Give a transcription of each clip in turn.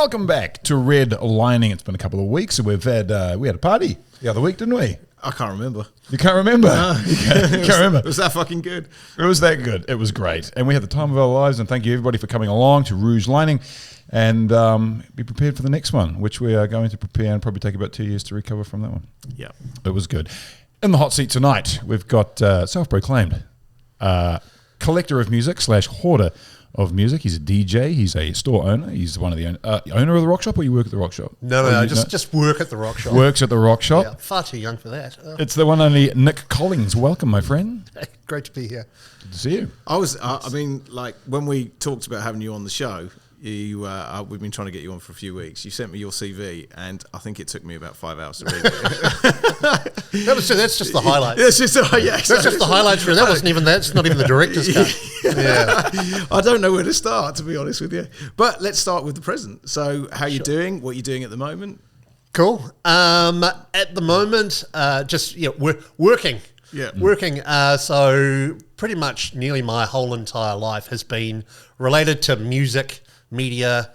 Welcome back to Redlining. It's been a couple of weeks, and we had a party the other week, didn't we? I can't remember. You can't remember? You can't remember. It was that fucking good. It was that good. It was great. And we had the time of our lives, and thank you everybody for coming along to Rouge Lining. And be prepared for the next one, which we are going to prepare and probably take about 2 years to recover from that one. Yeah. It was good. In the hot seat tonight, we've got self-proclaimed collector of music / hoarder of music. He's a DJ. He's a store owner. He's one of the owner of the rock shop, or you work at the rock shop? No, just work at the rock shop. Works at the rock shop. Yeah, far too young for that. It's the one only Nick Collings. Welcome, my friend. Great to be here. Good to see you. I mean, when we talked about having you on the show, we've been trying to get you on for a few weeks. You sent me your CV, and I think it took me about 5 hours to read it. That's just the highlights. That's just the highlights. That's not even the director's cut. Yeah. I don't know where to start, to be honest with you. But let's start with the present. So, how you doing? What are you doing at the moment? Cool. At the moment, working. Yeah. Working. So pretty much nearly my whole entire life has been related to music, media,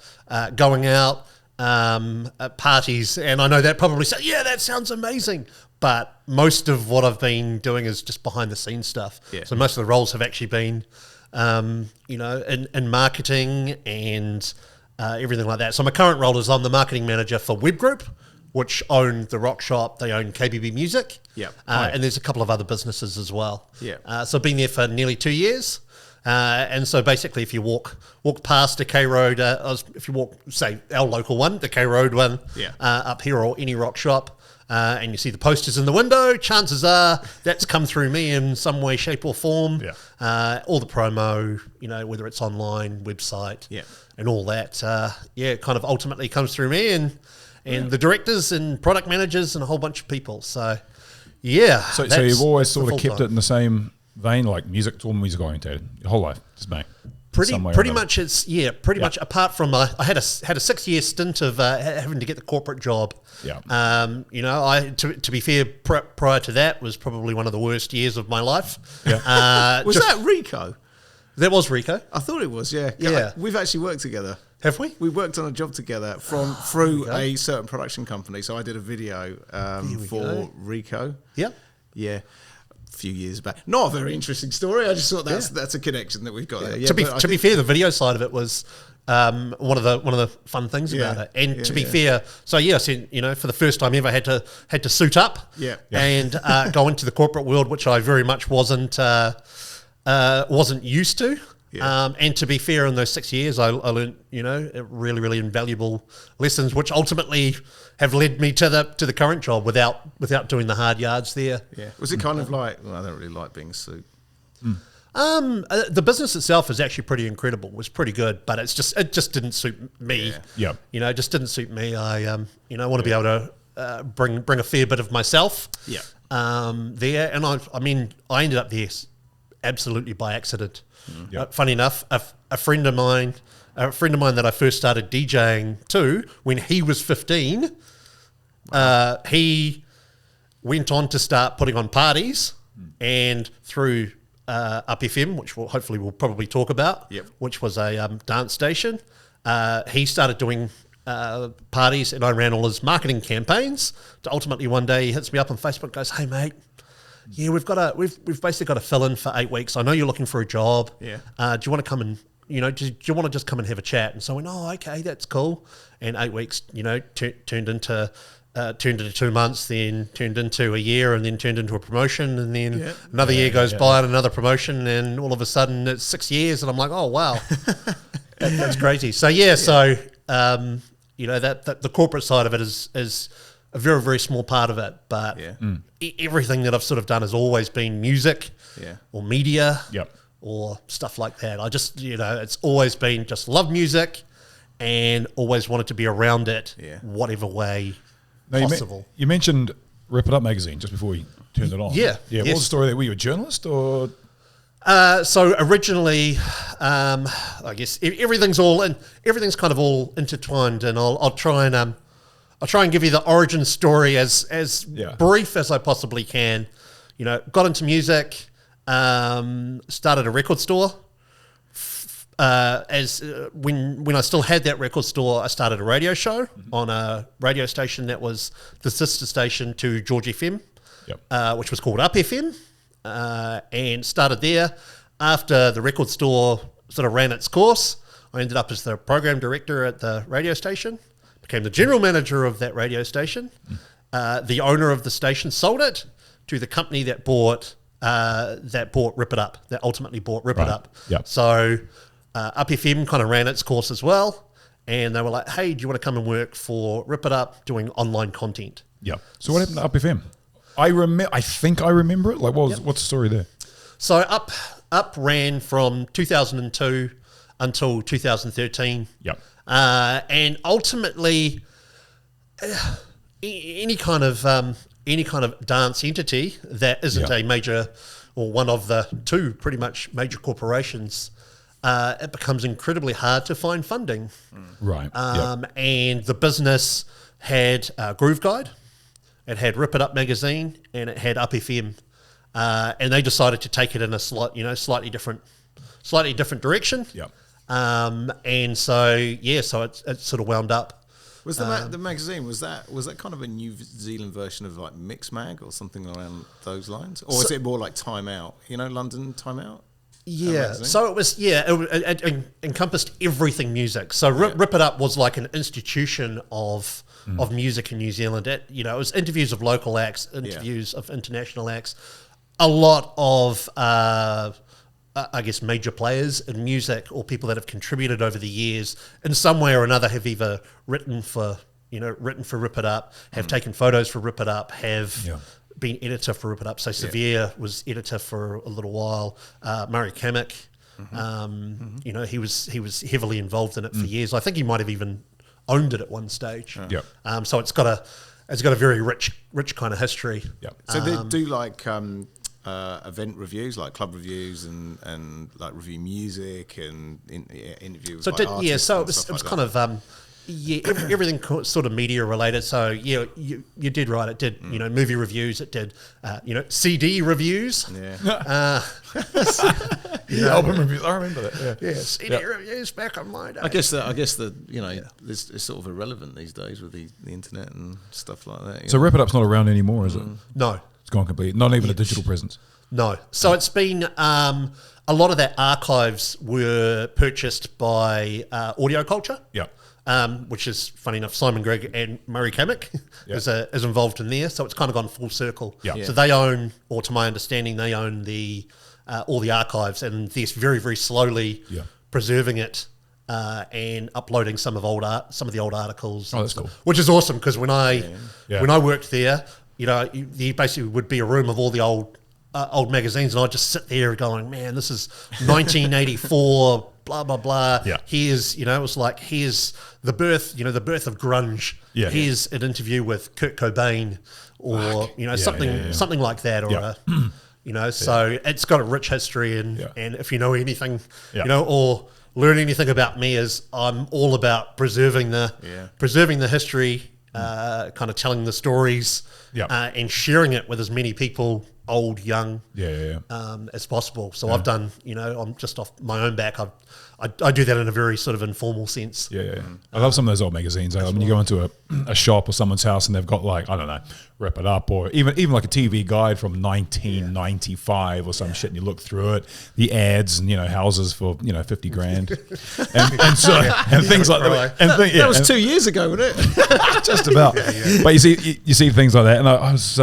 going out, at parties. And I know that probably says, yeah, that sounds amazing. But most of what I've been doing is just behind the scenes stuff. Yeah. So most of the roles have actually been, in marketing and everything like that. So my current role is I'm the marketing manager for Web Group, which own the rock shop. They own KBB Music. Yeah. And there's a couple of other businesses as well. Yeah. So I've been there for nearly 2 years. And so basically if you walk past a K Road, if you walk, say, our local one, the K Road one, up here, or any rock shop, and you see the posters in the window, chances are that's come through me in some way, shape or form. Yeah. All the promo, whether it's online, website, and all that, kind of ultimately comes through me and the directors and product managers and a whole bunch of people. So, yeah. So you've always sort of kept it in the same vein, like music, it's all music oriented your whole life, just me. Pretty much. It's much. Apart from I had a 6 year stint of having to get the corporate job. Yeah. To be fair, prior to that was probably one of the worst years of my life. Yeah. Was that Rico? That was Rico. I thought it was. Yeah. Yeah. We've actually worked together. Have we? We worked on a job together through a certain production company. So I did a video for Rico. Yep. Yeah. A few years back. Not a very interesting story. I just thought that's a connection that we've got there. Yeah, to be fair, the video side of it was one of the fun things about it. And to be fair, so for the first time ever, I had to suit up and go into the corporate world, which I very much wasn't used to. Yeah. And to be fair, in those 6 years, I learned, really, really invaluable lessons, which ultimately have led me to the current job without doing the hard yards there. Yeah. Was it kind of like, I don't really like being a suit. The business itself is actually pretty incredible. It was pretty good, but it just didn't suit me. Yeah. It just didn't suit me. I want to be able to bring a fair bit of myself. Yeah. There, and I ended up there absolutely by accident. Yep. Funny enough, a friend of mine that I first started DJing to when he was 15, he went on to start putting on parties, and through Up FM, which we'll probably talk about, which was a dance station, he started doing parties, and I ran all his marketing campaigns. To ultimately one day he hits me up on Facebook and goes, "Hey mate, yeah, we've basically got to fill in for 8 weeks. I know you're looking for a job. Yeah. Do you want to come and, do you want to just come and have a chat?" And so I went, "Oh, okay, that's cool." And 8 weeks, turned into 2 months, then turned into a year, and then turned into a promotion, and then another year goes by and another promotion, and all of a sudden it's 6 years, and I'm like, oh wow, that's crazy. So that the corporate side of it is a very, very small part of it, but everything that I've sort of done has always been music or media or stuff like that. I just, it's always been just love music and always wanted to be around it whatever way possible. You mentioned Rip It Up magazine just before we turned it on. Yeah. What was the story there? Were you a journalist or...? So originally, I guess everything's kind of all intertwined, and I'll try and give you the origin story as brief as I possibly can. Got into music, started a record store, when I still had that record store, I started a radio show on a radio station that was the sister station to George FM, which was called Up FM, and started there. After the record store sort of ran its course, I ended up as the program director at the radio station, became the general manager of that radio station. The owner of the station sold it to the company that bought Rip It Up, that ultimately bought Rip It Up. Yep. So Up FM kind of ran its course as well, and they were like, hey, do you want to come and work for Rip It Up doing online content? Yeah. So what happened to Up FM? I think I remember it. Like, what's the story there? So Up ran from 2002 until 2013. Yep. And ultimately, any kind of dance entity that isn't a major or one of the two pretty much major corporations, it becomes incredibly hard to find funding. Right. And the business had Groove Guide, it had Rip It Up magazine, and it had Up FM. And they decided to take it in a slightly different direction. Yep. And so it sort of wound up. Was the magazine was that kind of a New Zealand version of like Mix Mag or something around those lines, or was it more like Time Out? London Time Out. Yeah, so it was. Yeah, it encompassed everything music. So Rip It Up was like an institution of music in New Zealand. It was interviews of local acts, interviews of international acts. A lot of, I guess, major players in music or people that have contributed over the years in some way or another have either written for Rip It Up, have taken photos for Rip It Up, have been editor for Rip It Up. So Severe was editor for a little while. Murray Kamek, he was heavily involved in it for years. I think he might have even owned it at one stage. So it's got a very rich kind of history. So they do like event reviews, like club reviews, and like review music and interviews. So it was kind of everything sort of media related. So you did right. It did movie reviews. It did CD reviews. Album reviews. I remember that. Yeah. CD reviews back on my day. I guess it's sort of irrelevant these days with the internet and stuff like that. So Rip It Up's not around anymore, is it? No. It's gone completely. Not even a digital presence. No. So it's been a lot of that archives were purchased by Audio Culture. Yeah. Which is funny enough, Simon Gregg and Murray Kamek is involved in there. So it's kind of gone full circle. Yeah. So they own, or to my understanding, they own all the archives, and they're very, very slowly preserving it and uploading some of the old articles. Oh, that's cool. Which is awesome, because when I worked there, there basically would be a room of all the old magazines, and I'd just sit there going, man, this is 1984, blah, blah, blah. Yeah. Here's, it was like, here's the birth of grunge. Yeah. Here's an interview with Kurt Cobain, or, something like that, or, so it's got a rich history, and if you know anything, or learn anything about me, is I'm all about preserving the history, kind of telling the stories, and sharing it with as many people, old, young, as possible. So I've done, I'm just off my own back. I do that in a very sort of informal sense. I love some of those old magazines. I mean, you go into a shop or someone's house and they've got like, I don't know, Rip It Up, or even like a TV guide from 1995 or some shit, and you look through it, the ads and houses for 50 grand, and things like that. And that was 2 years ago, wasn't it? Just about. But you see things like that, and I was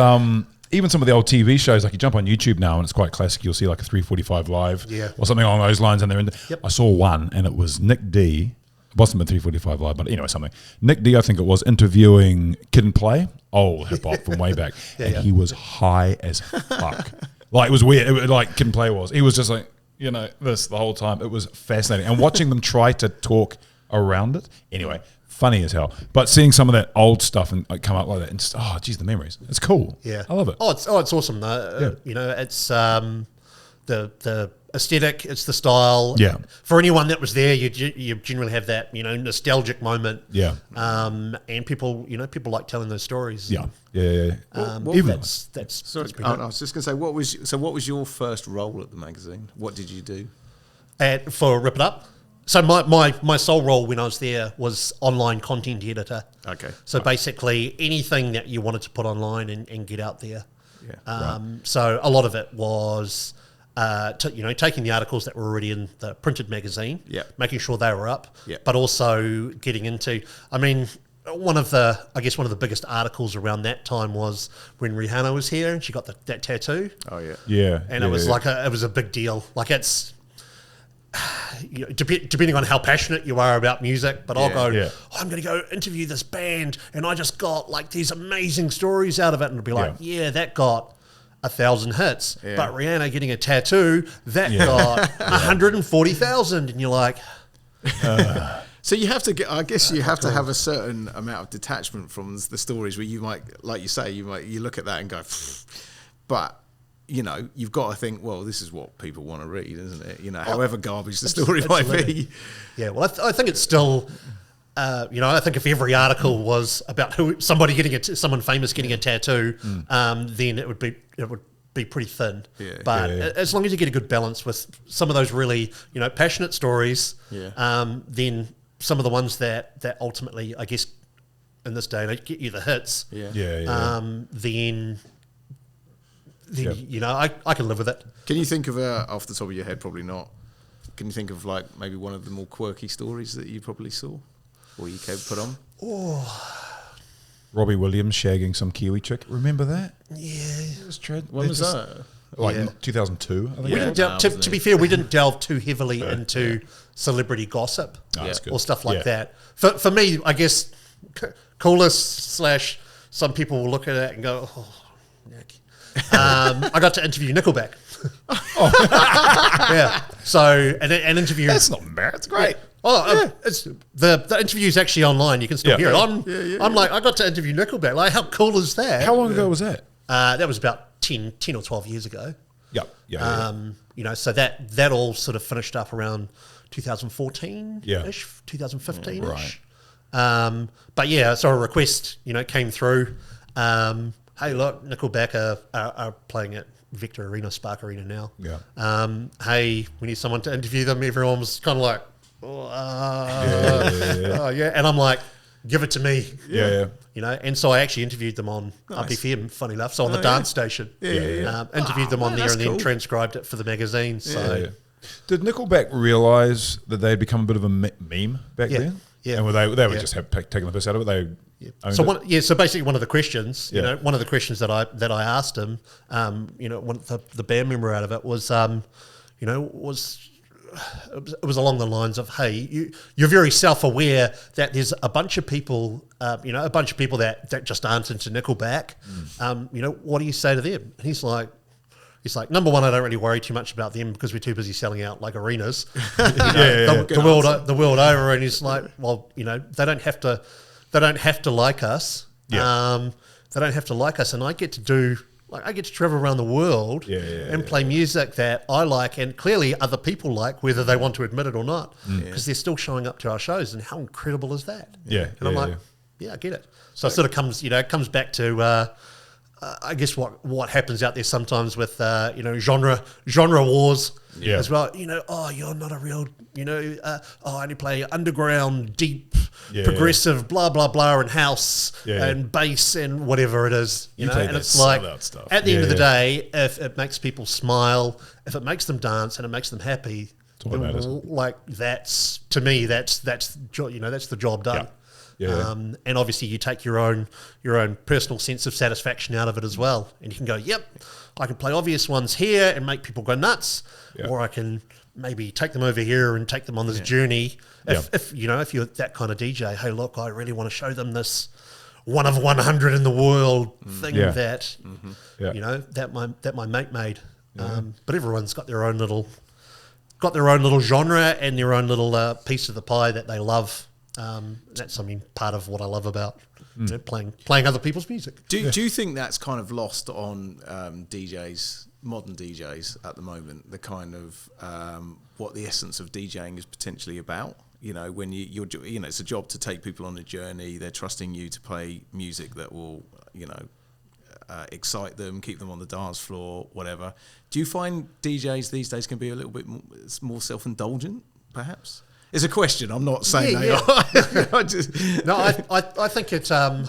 even some of the old TV shows, like you jump on YouTube now and it's quite classic. You'll see like a 345 Live or something along those lines. And they're in. I saw one, and it was Nick D. It wasn't a 345 Live, but anyway, something. Nick D, I think it was, interviewing Kid and Play, old hip hop from way back, and he was high as fuck. Like, it was weird. It was like Kid and Play was. He was just like this the whole time. It was fascinating, and watching them try to talk around it. Anyway. Funny as hell, but seeing some of that old stuff and come up like that, and just geez, the memories. It's cool. Yeah, I love it. It's awesome. It's the aesthetic, it's the style. Yeah. For anyone that was there, you generally have that nostalgic moment. Yeah. And people like telling those stories. Yeah. Sorry, I was just going to say, what was your first role at the magazine? What did you do? For Rip It Up? So my sole role when I was there was online content editor. Okay. So basically anything that you wanted to put online and get out there. Yeah. So a lot of it was, taking the articles that were already in the printed magazine, making sure they were up, but also getting into, one of the biggest articles around that time was when Rihanna was here and she got that tattoo. Oh yeah. Yeah. And it was it was a big deal. Like it's, depending on how passionate you are about music, but I'll go, I'm going to go interview this band and I just got like these amazing stories out of it. And it'll be like, that got 1,000 hits, but Rihanna getting a tattoo, that got 140,000. And you're like... So you have to get. I guess you have to have a certain amount of detachment from the stories where you might, like you say, you look at that and go, but you've got to think, well, this is what people want to read, isn't it? However garbage the story might be. Yeah, well, I think it's still. I think if every article was about someone famous getting a tattoo, then it would be pretty thin. But as long as you get a good balance with some of those really passionate stories, then some of the ones that ultimately, I guess, in this day, they get you the hits. Then I can live with it. Can you think of off the top of your head? Probably not. Can you think of like maybe one of the more quirky stories that you probably saw or you could put on? Robbie Williams shagging some Kiwi chick. Remember that? Yeah, it was true. When was that? Like 2002, I think. We didn't to be fair, we didn't delve too heavily into celebrity gossip or stuff like that. For me, I guess, coolest / some people will look at it and go, oh, Nick. I got to interview Nickelback. So an interview. That's not bad. It's great. It's the interview's actually online. You can still hear it. I'm like, I got to interview Nickelback. Like, how cool is that? How long ago was that? That was about 10 or 12 years ago. So that all sort of finished up around 2014-ish, 2015-ish. Right. So a request, came through. Hey, look, Nickelback are playing at Vector Arena, Spark Arena now. Hey, we need someone to interview them. Everyone was kind of like, and I'm like, give it to me. And so I actually interviewed them on RPFM, funny enough, so on the dance station. Interviewed them on there and then transcribed it for the magazine. So, did Nickelback realise that they had become a bit of a meme back then? And were they were just taking the piss out of it? So basically, one of the questions, one of the questions that I asked him, the band member out of it was, it was along the lines of, hey, you're very self-aware that there's a bunch of people, that just aren't into Nickelback. What do you say to them? And he's like, number one, I don't really worry too much about them because we're too busy selling out like arenas, the world over. And he's like, well, they don't have to like us. They don't have to like us, and I get to travel around the world and play music that I like and clearly other people like, whether they want to admit it or not, because they're still showing up to our shows. And how incredible is that? And I'm like, I get it. So it sort of comes back to, I guess what happens out there sometimes with, genre wars as well. You're not a real, I only play underground, deep, progressive, blah, blah, blah, and house and bass and whatever it is. And it's like, at the end of the day, if it makes people smile, if it makes them dance and it makes them happy, like that's, to me, that's the job done. And obviously you take your own personal sense of satisfaction out of it as well. And you can go, yep, I can play obvious ones here and make people go nuts, or I can maybe take them over here and take them on this journey. If you're that kind of DJ, hey, look, I really want to show them this one of 100 in the world thing that that my mate made. But everyone's got their own little genre and their own little piece of the pie that they love. That's part of what I love about playing other people's music. Do you think that's kind of lost on DJs, modern DJs at the moment? The kind of what the essence of DJing is potentially about. When you're it's a job to take people on a journey. They're trusting you to play music that will excite them, keep them on the dance floor, whatever. Do you find DJs these days can be a little bit more self-indulgent, perhaps? It's a question. I'm not saying they are. I just, No, I think it's I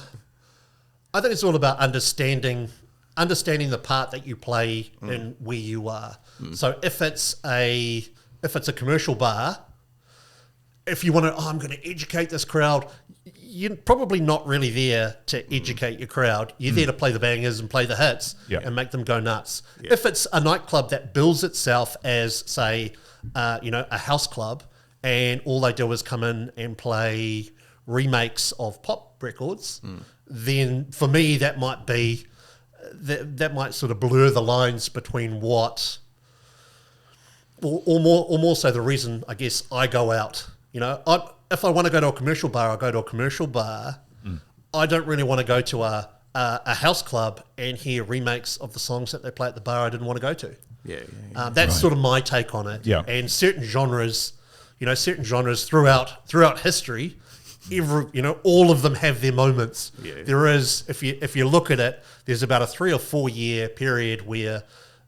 think it's all about understanding the part that you play and where you are. So if it's a commercial bar, if you want to, I'm going to educate this crowd, you're probably not really there to educate your crowd. You're there to play the bangers and play the hits and make them go nuts. Yeah. If it's a nightclub that bills itself as, say, a house club, and all they do is come in and play remakes of pop records, then for me that might be that might sort of blur the lines between what, or more so the reason I guess I go out. If I want to go to a commercial bar, I go to a commercial bar. I don't really want to go to a house club and hear remakes of the songs that they play at the ber I didn't want to go to. That's sort of my take on it. Yeah. And certain genres throughout history, all of them have their moments. There is, if you look at it, there's about a 3 or 4 year period where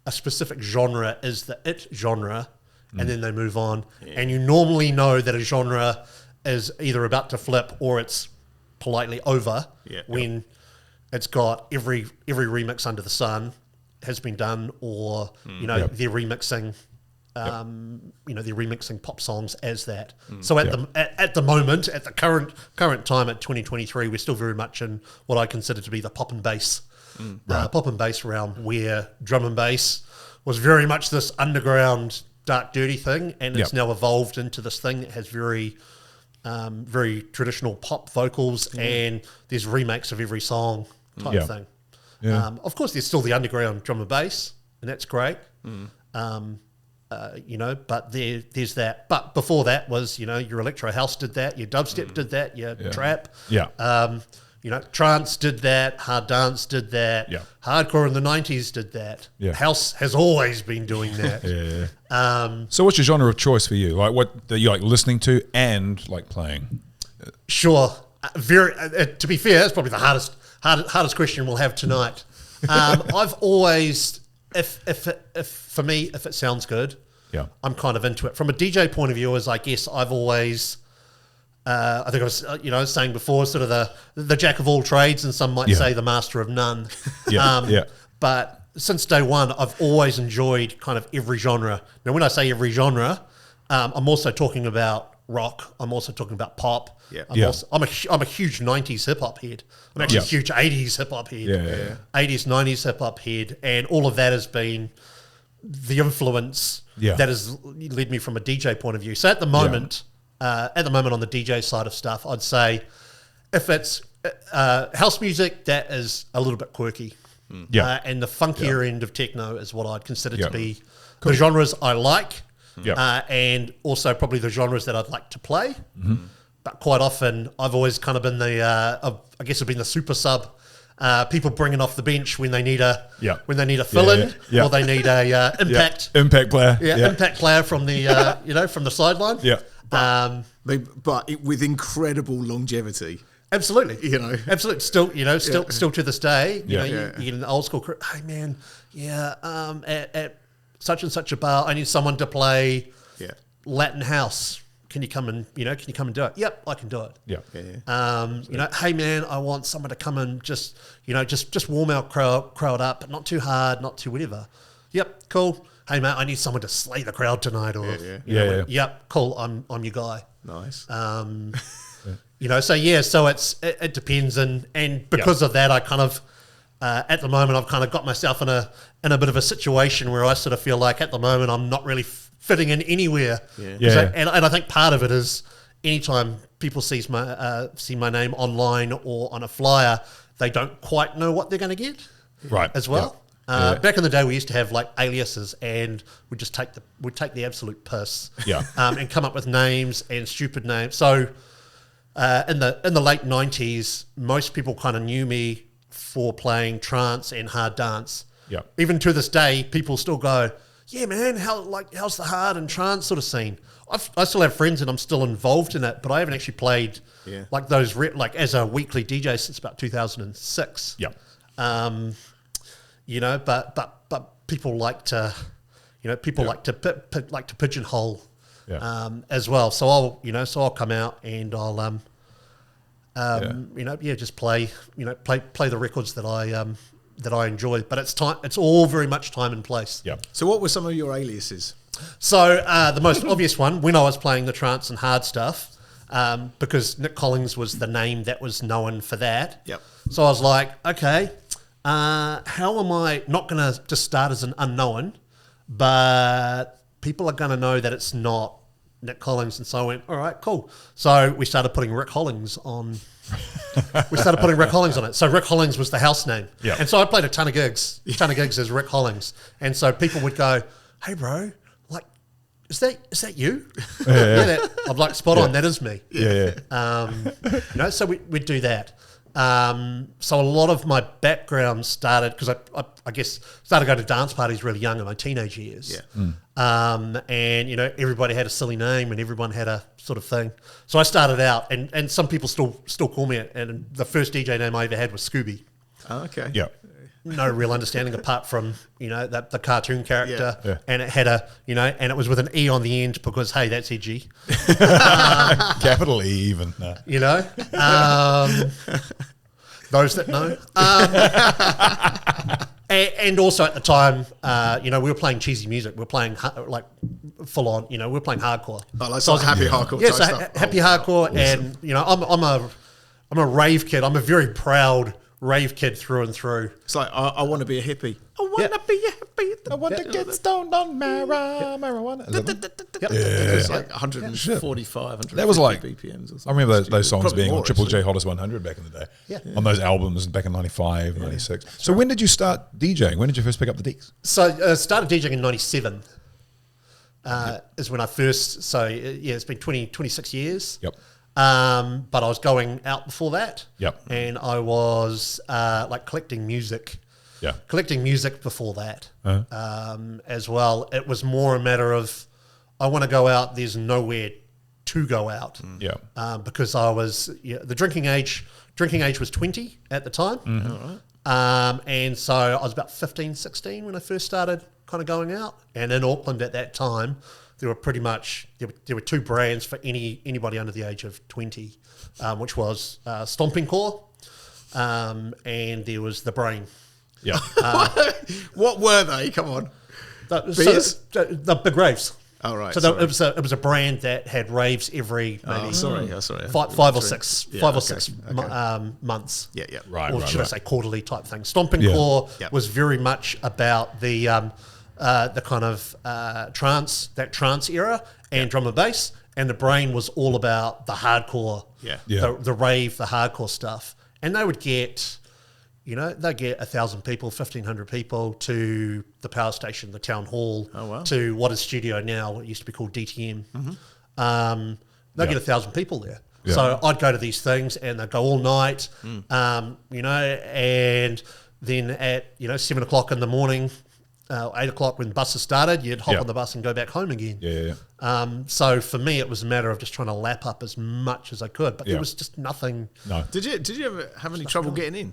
a specific genre is the it genre, and then they move on. And you normally know that a genre is either about to flip or it's politely over when it's got every remix under the sun has been done, or they're remixing. They're remixing pop songs as that. So at the moment, at the current time at 2023, we're still very much in what I consider to be the pop and bass realm, where drum and bass was very much this underground, dark, dirty thing, and it's now evolved into this thing that has very traditional pop vocals, and there's remakes of every song type thing. Of course, there's still the underground drum and bass, and that's great. But there's that. But before that was, your electro house did that, your dubstep did that, your trap. Trance did that, hard dance did that, hardcore in the 90s did that. House has always been doing that. So what's your genre of choice for you? Like what you like listening to and like playing? Sure. To be fair, that's probably the hardest question we'll have tonight. I've always, if it sounds good, I'm kind of into it. From a DJ point of view, I guess I've always, I think I was saying before, sort of the jack of all trades, and some might say the master of none. But since day one, I've always enjoyed kind of every genre. Now, when I say every genre, I'm also talking about rock. I'm also talking about pop. I'm a huge 90s hip hop head. I'm actually a huge 80s hip hop head. 80s, 90s hip hop head, and all of that has been the influence that has led me from a DJ point of view. So at the moment on the DJ side of stuff, I'd say if it's house music, that is a little bit quirky. And the funkier end of techno is what I'd consider to be the genres I like. And also probably the genres that I'd like to play. But quite often, I've always kind of been I've been the super sub. People bringing off the bench when they need a fill-in, or they need a impact player. Impact player from the from the sideline. But with incredible longevity. Absolutely, absolutely. Still to this day, you get an old school crew. Hey man, at such and such a bar, I need someone to play Latin house. Can you come and do it? Yep, I can do it. Hey man, I want someone to come and just warm our crowd up, but not too hard, not too whatever. Yep, cool. Hey man, I need someone to slay the crowd tonight, or yep, cool. I'm your guy. Nice. So it depends, and because of that, I kind of at the moment I've kind of got myself in a bit of a situation where I sort of feel like at the moment I'm not really fitting in anywhere. And I think part of it is anytime people see my name online or on a flyer, they don't quite know what they're going to get. Right. As well. Back in the day, we used to have like aliases, and we'd just take the absolute piss. And come up with names and stupid names. So in the late 90s, most people kind of knew me for playing trance and hard dance. Even to this day, people still go, yeah, man, how's the hard and trance sort of scene? I still have friends and I'm still involved in it, but I haven't actually played like those as a weekly DJ since about 2006. But people like to like to pigeonhole as well. So I'll come out and I'll just play the records that I enjoy. But it's all very much time and place. Yeah. So what were some of your aliases? So the most obvious one, when I was playing the trance and hard stuff, because Nick Collings was the name that was known for that. Yep. So I was like, okay, how am I not going to just start as an unknown, but people are going to know that it's not Nick Collings? And so I went, all right, cool. So we started putting Rick Hollings on. it. So Rick Hollings was the house name. Yep. And so I played a ton of gigs as Rick Hollings. And so people would go, hey, bro, like, is that you? I'm like, spot on, that is me. Yeah. So we'd do that. So a lot of my background started because I guess started going to dance parties really young in my teenage years. And everybody had a silly name and everyone had a sort of thing. So I started out, and some people still call me it. And the first DJ name I ever had was Scooby. Oh, okay. Yeah. No real understanding apart from the cartoon character, Yeah. and it had and it was with an E on the end because hey, that's edgy. Capital E even. No. Those that know. And also at the time, we were playing cheesy music. We were playing like full on. We were playing hardcore. Oh, like so happy hardcore. Yeah, type so stuff. happy hardcore, awesome. And I'm a rave kid. I'm a very proud rave kid through and through. It's like I want to be a hippie. I want to be a hippie. I want to get stoned on marijuana. It's like 145, 150 that was like BPMs or something. I remember those songs Probably being more, on Triple J actually. Hottest 100 back in the day. Yeah. On those albums back in 95, 96. So when did you start DJing? When did you first pick up the decks? So started DJing in 97 is when I first, it's been 26 years. Yep. But I was going out before that. Yep. And I was collecting music. Yeah. Collecting music before that as well. It was more a matter of I want to go out, there's nowhere to go out. Yeah. Because I was, the drinking age was 20 at the time. Mm-hmm. And so I was about 15, 16 when I first started kind of going out. And in Auckland at that time, there were pretty much, there were two brands for anybody under the age of 20, which was Stomping Core and there was The Brain. Yeah. What were they? Come on. Beers? The Big Raves. Oh, right. So it was a brand that had raves every maybe sorry. five or six months. Yeah. Right. Or should I say quarterly type thing. Stomping Core was very much about the kind of trance era and drum and bass, and The Brain was all about the hardcore, the rave, the hardcore stuff. And they would get, they'd get 1,000 people, 1,500 people to the power station, the town hall, to what is studio now, what used to be called DTM. Mm-hmm. They'd get 1,000 people there. Yeah. So I'd go to these things and they'd go all night, and then at 7 o'clock in the morning, 8 o'clock when buses started, you'd hop on the bus and go back home again. Yeah. So for me, it was a matter of just trying to lap up as much as I could, but there was just nothing. No. Did you ever have any trouble getting in?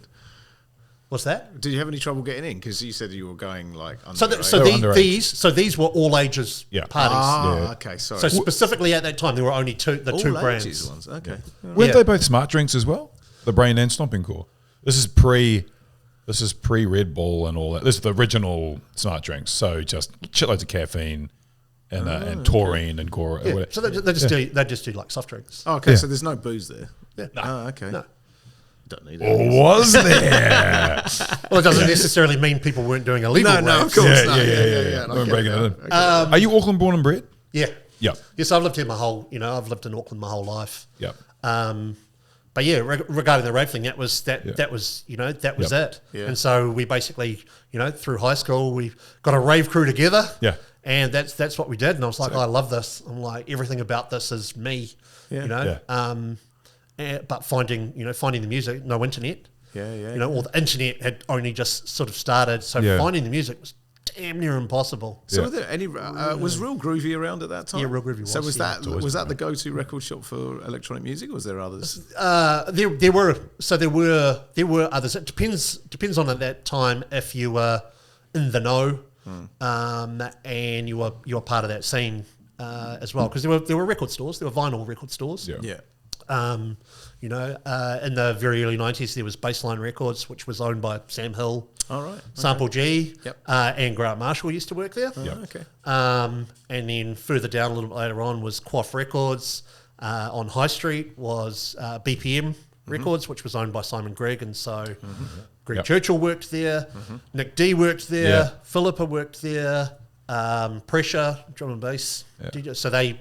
What's that? Did you have any trouble getting in? Because you said you were going like these were all ages parties. Okay, sorry. So specifically at that time, there were only two brands. Ones. Okay. Weren't they both smart drinks as well? The Brain and Stomping Core. This is pre Red Bull and all that. This is the original smart drinks. So just shitloads of caffeine and taurine and core. Yeah. So they just do like soft drinks. Oh, okay. So there's no booze there. Yeah. No. Oh, okay. No. Don't need that. Or was there? Well, it doesn't necessarily mean people weren't doing illegal raves. No, of course. Yeah. Breaking it in. Are you Auckland born and bred? Yeah. Yeah. Yes, I've lived here I've lived in Auckland my whole life. Yeah. But yeah, regarding the rave thing, that was it. Yeah. And so we basically, through high school, we got a rave crew together. Yeah. And that's what we did. And I was like, I love this. I'm like, everything about this is me. Yeah. But finding the music, no internet. Yeah. Or the internet had only just sort of started. So finding the music was damn near impossible. So were there any? Was Real Groovy around at that time? Yeah, Real Groovy was. So was that the go-to record shop for electronic music, or was there others? There were others. It depends on at that time if you were in the know, and you were part of that scene. as well, because there were record stores, there were vinyl record stores. Yeah. In the very early 90s, there was Baseline Records, which was owned by Sam Hill. All right. Okay. Sample G. Yep. And Grant Marshall used to work there. Okay. And then further down a little bit later on was Quaff Records. On High Street was BPM Records, which was owned by Simon Gregg. And so Greg Churchill worked there. Nick D worked there. Philippa worked there. Pressure, drum and bass. DJ. So they,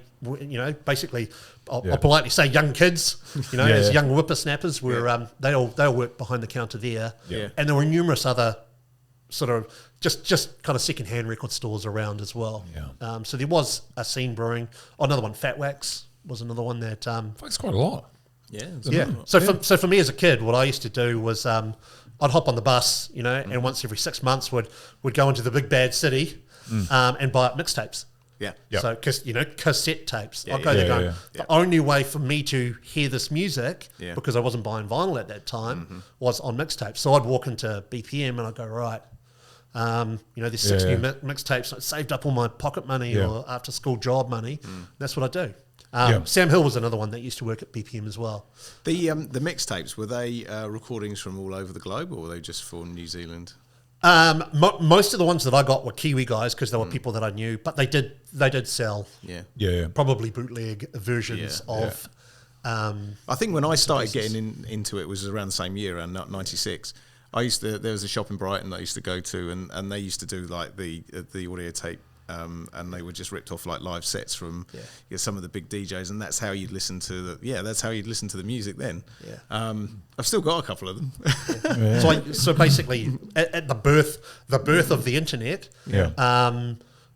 basically, I'll politely say young kids, as young whippersnappers were, they all worked behind the counter there. Yeah. And there were numerous other sort of just kind of secondhand record stores around as well. Yeah. So there was a scene brewing. Another one, Fat Wax, was another one that... That's quite a lot. Yeah. So for me as a kid, what I used to do was I'd hop on the bus, and once every 6 months would go into the big bad city and buy up mixtapes. Yeah. So, cassette tapes. I'll go there going, the only way for me to hear this music, because I wasn't buying vinyl at that time, was on mixtapes. So I'd walk into BPM and I'd go, right, there's 6 new mixtapes. I saved up all my pocket money or after school job money. That's what I do. Sam Hill was another one that used to work at BPM as well. The mixtapes, were they recordings from all over the globe, or were they just for New Zealand? Most of the ones that I got were Kiwi guys because they were people that I knew, but they did sell probably bootleg versions of. I think when I started getting into it was around the same year, around 96. There was a shop in Brighton that I used to go to, and they used to do like the audio tape. And they were just ripped off like live sets from some of the big DJs, and that's how you'd listen to the music then. I've still got a couple of them. So basically, at the birth of the internet,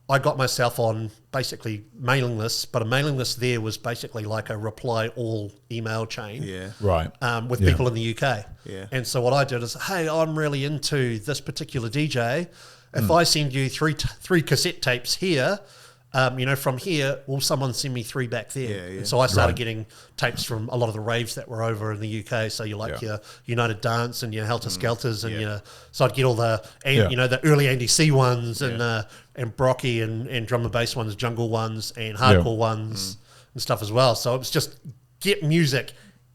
I got myself on basically mailing lists, but a mailing list there was basically like a reply all email chain, with people in the UK. And so what I did is, hey, I'm really into this particular DJ. If I send you three cassette tapes here, from here, will someone send me 3 back there? And so I started getting tapes from a lot of the raves that were over in the UK. So you your United Dance and your Helter Skelters and so I'd get all the the early Andy C ones and Brocky and drum and bass ones, jungle ones and hardcore ones and stuff as well. So it was just get music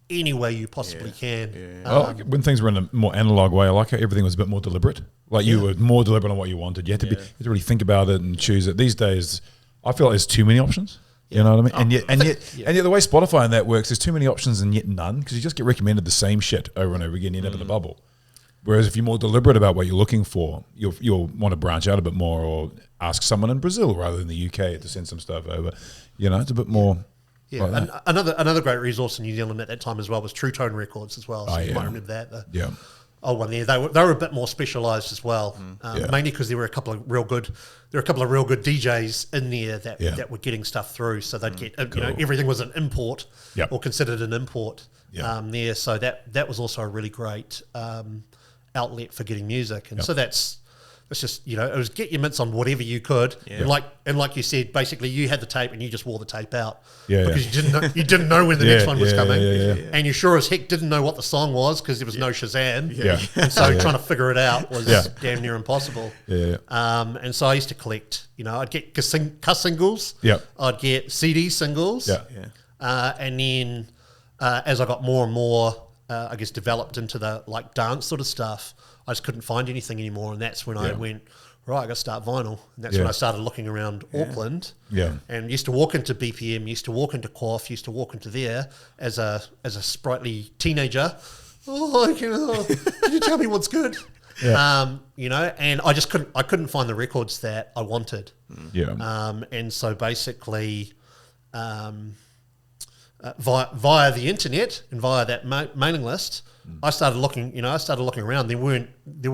any way you possibly can. When things were in a more analog way, I like how everything was a bit more deliberate. Like you were more deliberate on what you wanted. You had to really think about it and choose it. These days, I feel like there's too many options. You know what I mean? And yet the way Spotify and that works, there's too many options and yet none, because you just get recommended the same shit over and over again. You're never the bubble. Whereas if you're more deliberate about what you're looking for, you'll want to branch out a bit more, or ask someone in Brazil rather than the UK to send some stuff over. It's a bit more. Yeah, like another great resource in New Zealand at that time as well was True Tone Records as well. So you might remember that. Old one there. They were a bit more specialised as well, mainly because there were a couple of real good DJs in there that were getting stuff through. So they'd get everything was an import or considered an import there. So that was also a really great outlet for getting music, and so that's. It's just, it was get your mitts on whatever you could. And like you said, basically you had the tape and you just wore the tape out. Because you didn't know when the next one was coming. And you sure as heck didn't know what the song was because there was no Shazam. And so trying to figure it out was damn near impossible. And so I used to collect, I'd get cuss singles. I'd get CD singles. And then as I got more and more, I guess, developed into the like dance sort of stuff, I just couldn't find anything anymore, and that's when I went, right, I got to start vinyl. And that's when I started looking around Auckland, and used to walk into BPM, used to walk into Quaff, used to walk into there as a sprightly teenager. Can you tell me what's good? And I just couldn't find the records that I wanted. And so basically, via the internet and via that mailing list, I started looking around. There were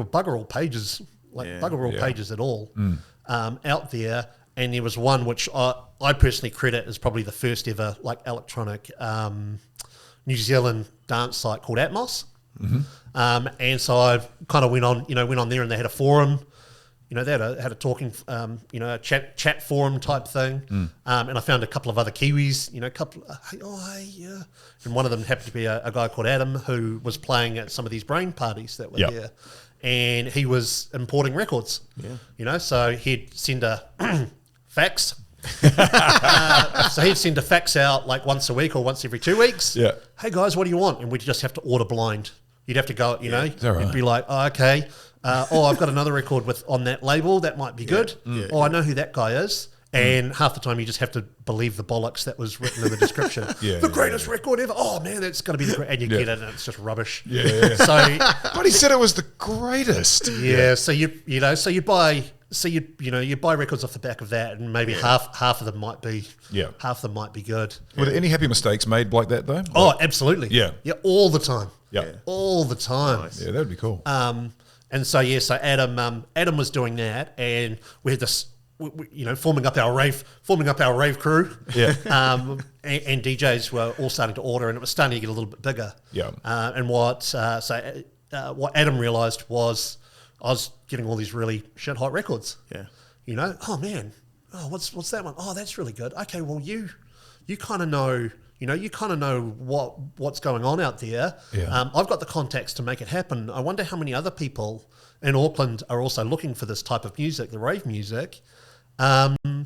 bugger all pages, pages at all out there. And there was one which I personally credit as probably the first ever like electronic New Zealand dance site called Atmos. And so I kind of went on there, and they had a forum. They had a talking, a chat forum type thing, and I found a couple of other Kiwis, and one of them happened to be a guy called Adam who was playing at some of these brain parties that were there, and he was importing records, so he'd send a fax So he'd send a fax out like once a week or once every 2 weeks. Yeah. Hey guys, what do you want? And we'd just have to order blind. You'd have to go, you know, that right? you'd be like, oh, okay. I've got another record on that label. That might be good. I know who that guy is. And half the time you just have to believe the bollocks that was written in the description. The greatest record ever. Oh man, that's going to be the great. And you get it, and it's just rubbish. So, but he said it was the greatest. So you buy records off the back of that, and maybe half of them might be good. Were there any happy mistakes made like that though? Oh, absolutely. Yeah, all the time. All the time. Nice. Yeah, that'd be cool. And so Adam was doing that, and we had this. Forming up our rave crew. And DJs were all starting to order, and it was starting to get a little bit bigger. And what Adam realised was I was getting all these really shit hot records. Oh man, what's that one? Oh, that's really good. Okay, well you kind of know. You kind of know what's going on out there. I've got the contacts to make it happen. I wonder how many other people in Auckland are also looking for this type of music, the rave music. And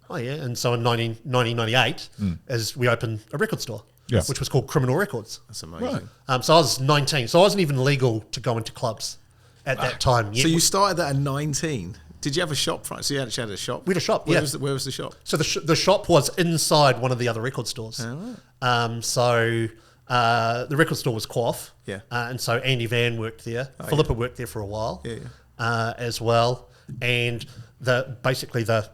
so in 1998, as we opened a record store, which was called Criminal Records. That's amazing. So I was 19, so I wasn't even legal to go into clubs at that time. So you started that at 19. Did you have a shop front? So you actually had a shop? We had a shop, Where was the shop? So the shop was inside one of the other record stores. So the record store was Quaff. And so Andy Van worked there. Philippa worked there for a while as well. And the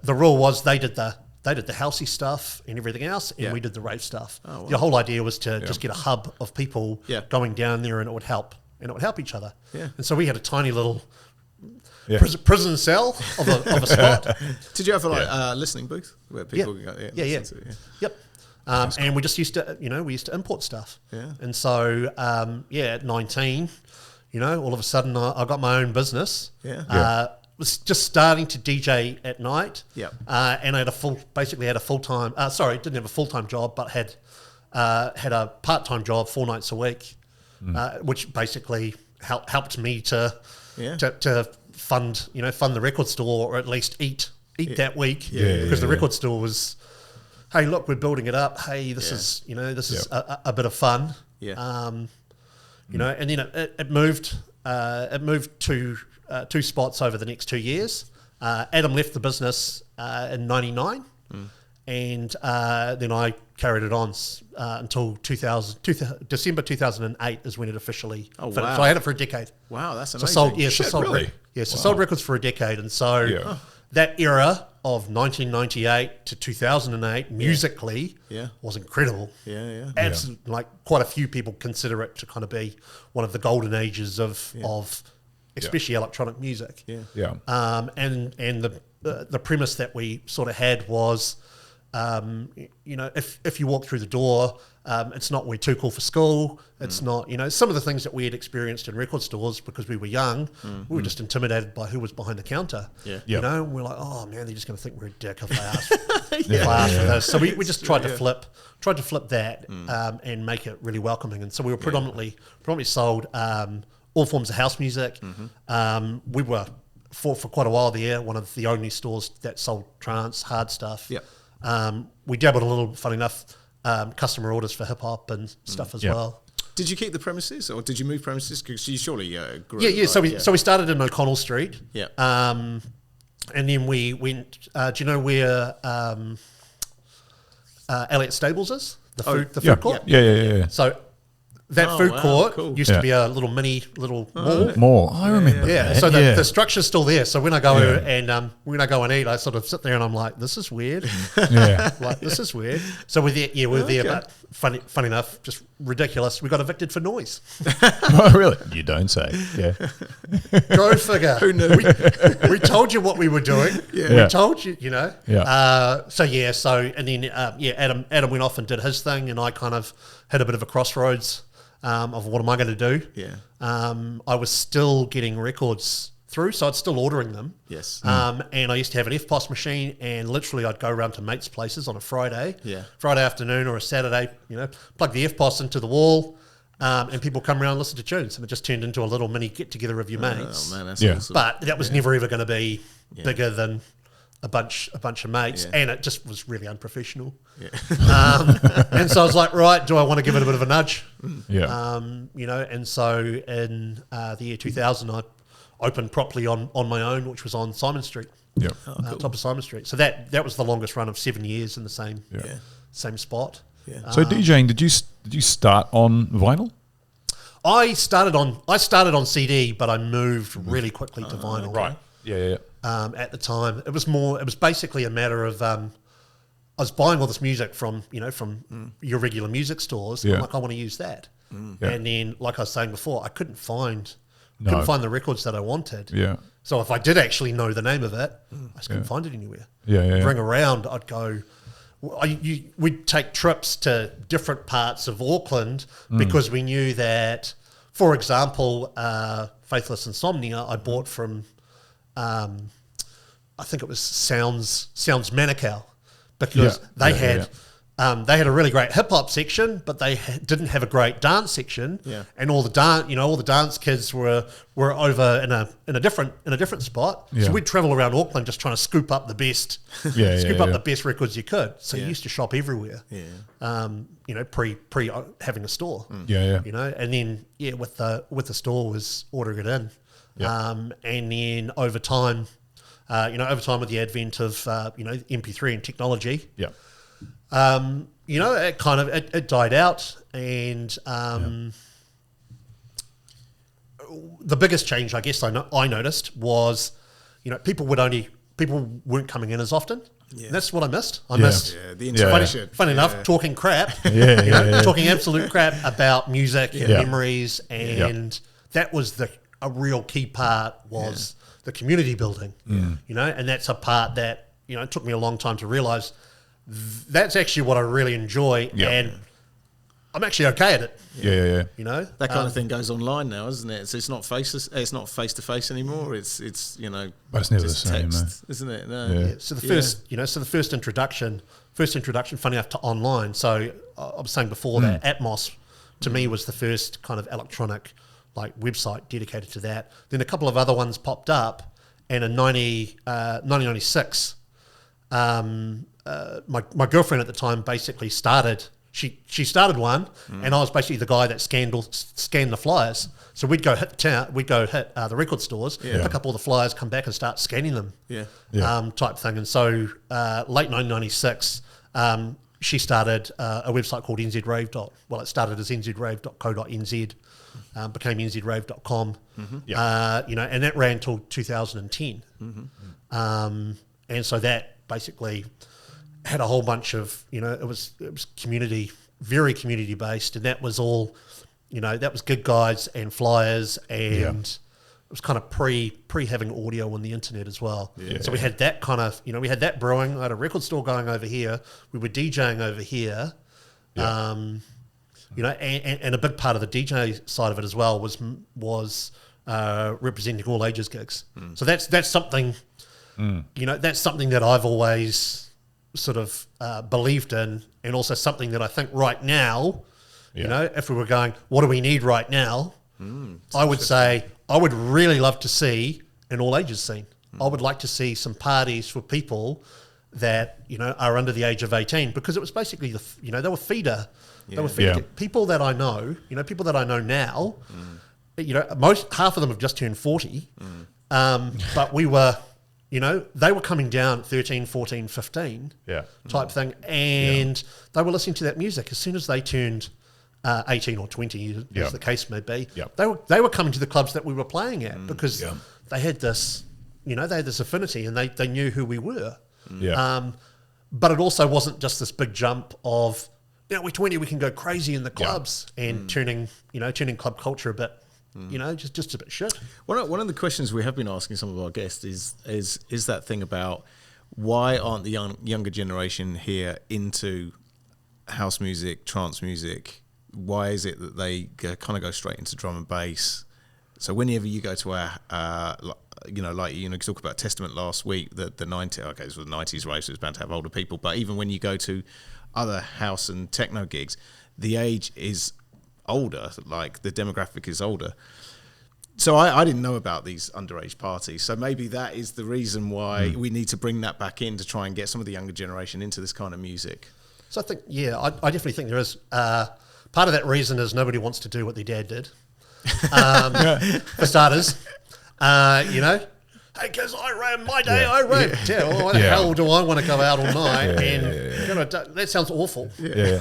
rule was they did the housey stuff and everything else, and we did the rave stuff. The whole idea was to just get a hub of people going down there, and it would help each other. And so we had a tiny little prison cell of a spot. Did you have a listening booth where people could go? And we just used to import stuff. And so at 19, all of a sudden I got my own business. Was just starting to DJ at night. And I had didn't have a full-time job, but had a part-time job 4 nights a week, which basically helped me to fund the record store, or at least eat that week, because the record store was, hey, look, we're building it up. Hey, this is a bit of fun. And then it moved to 2 spots over the next 2 years. Adam left the business in 99, and then I carried it on until December 2008 is when it officially finished. Wow. So I had it for a decade. Wow, that's amazing. Sold records for a decade. And so that era of 1998 to 2008 musically was incredible. Absolutely, like quite a few people consider it to kind of be one of the golden ages of especially electronic music. And the premise that we sort of had was, if you walk through the door, it's not we're too cool for school. It's not, some of the things that we had experienced in record stores because we were young, we were just intimidated by who was behind the counter. And we're like, oh man, they're just going to think we're a dick if I ask for this. So we just tried to flip that and make it really welcoming. And so we were predominantly sold all forms of house music. We were for quite a while there one of the only stores that sold trance, hard stuff. We dabbled a little, funny enough, customer orders for hip hop and stuff as well. Did you keep the premises, or did you move premises? Because you surely grew. So we started in O'Connell Street. And then we went. Do you know where Elliott Stables is? The food court. Yeah. So that food court used to be a little mall. I remember. So the structure's still there. So when I go and eat, I sort of sit there and I'm like, this is weird. This is weird. So we're there, but funny enough, just ridiculous. We got evicted for noise. Oh, really? You don't say. Yeah. Go figure. Who knew? We told you what we were doing. We told you, So and then Adam went off and did his thing, and I kind of hit a bit of a crossroads. Of what am I going to do? I was still getting records through, so I'd still ordering them. And I used to have an FPOS machine, and literally I'd go around to mates' places on a Friday afternoon or a Saturday, plug the FPOS into the wall, and people come around and listen to tunes, and it just turned into a little mini get-together of your mates. Oh, man, that's awesome. But that was never ever going to be bigger than a bunch of mates, and it just was really unprofessional. Yeah. And so I was like, right, do I want to give it a bit of a nudge? Yeah. And so in the year 2000, I opened properly on my own, which was on Simon Street. Yeah. Top of Simon Street. So that was the longest run of 7 years in the same spot. Yeah. So DJing, did you start on vinyl? I started on CD, but I moved really quickly to vinyl. Right. Yeah. At the time, it was basically a matter of I was buying all this music from your regular music stores. And I'm like, I want to use that. Yeah. And then, like I was saying before, I couldn't find the records that I wanted. Yeah. So if I did actually know the name of it, I just couldn't find it anywhere. Yeah. I'd ring around. I'd go. We'd take trips to different parts of Auckland because we knew that, for example, Faithless Insomnia, I bought from, I think it was Sounds Manukau, because they had a really great hip hop section, but they didn't have a great dance section, and all the dance kids were over in a different spot. So we'd travel around Auckland just trying to scoop up the best, the best records you could. So you used to shop everywhere. Pre having a store. And then with the store was ordering it in, and then over time, with the advent of MP3 and technology, it kind of it died out, and the biggest change I guess I noticed was, people weren't coming in as often. And that's what I missed. I missed the interaction. Funny enough, talking crap, talking absolute crap about music and memories, and that was a real key part was the community building. And that's a part that it took me a long time to realize. That's actually what I really enjoy, and I'm actually okay at it. That kind of thing goes online now, isn't it? So it's not face to face anymore. It's but it's never the same, text, isn't it? No. So the first introduction, funny enough, to online. So I was saying before that Atmos to me was the first kind of electronic website dedicated to that. Then a couple of other ones popped up, and in 1996. My girlfriend at the time basically started. She started one, and I was basically the guy that scanned the flyers. So we'd go hit town, the record stores, pick up all the flyers, come back and start scanning them, type thing. And so late 1996, she started a website called NZRave. It started as nzrave.co.nz, became nzrave.com, and that ran till 2010. And so that basically had a whole bunch of, it was very community based, and that was all, that was gig guides and flyers, and it was kind of pre having audio on the internet as well. So we had that kind of, we had that brewing. I had a record store going over here. We were DJing over here. And a big part of the DJ side of it as well was representing all ages gigs. So that's something, that's something that I've always sort of believed in, and also something that I think right now, if we were going, what do we need right now? I would say I would really love to see an all ages scene. I would like to see some parties for people that are under the age of 18, because it was basically they were feeder. They were feeder people that I know. People that I know now. Half of them have just turned 40, but we were. They were coming down 13, 14, 15 type thing, and they were listening to that music as soon as they turned 18 or 20, as the case may be. They were coming to the clubs that we were playing at because they had this, they had this affinity, and they knew who we were. But it also wasn't just this big jump of, we're 20, we can go crazy in the clubs and turning club culture a bit. Just a bit shit. One of the questions we have been asking some of our guests is that thing about why aren't the younger generation here into house music, trance music? Why is it that they kind of go straight into drum and bass? So whenever you go to our, you talk about Testament last week, the 90s, okay, this was the 90s rave, so it's bound to have older people, but even when you go to other house and techno gigs, the age is older, like the demographic is older. So I didn't know about these underage parties. So maybe that is the reason why we need to bring that back in to try and get some of the younger generation into this kind of music. So I think, I definitely think there is. Part of that reason is nobody wants to do what their dad did. For starters, hey, because I ran my day, I ran. Yeah, well, why the hell do I want to go out all night? That sounds awful. Yeah.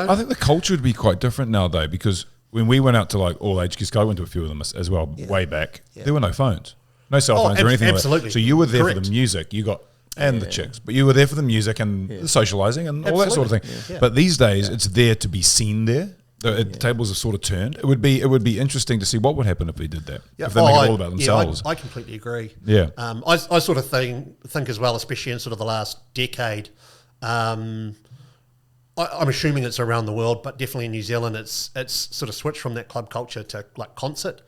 I think the culture would be quite different now, though, because when we went out to like all age, because I went to a few of them as well way back, there were no phones, no cell phones or anything absolutely. like that. So you were there for the music, the chicks, but you were there for the music and the socialising and all that sort of thing. But these days, it's there to be seen there. The tables have sort of turned. It would be interesting to see what would happen if we did that. If they make it all about themselves. I completely agree. Yeah. I sort of think as well, especially in sort of the last decade. I'm assuming it's around the world, but definitely in New Zealand, it's sort of switched from that club culture to like concert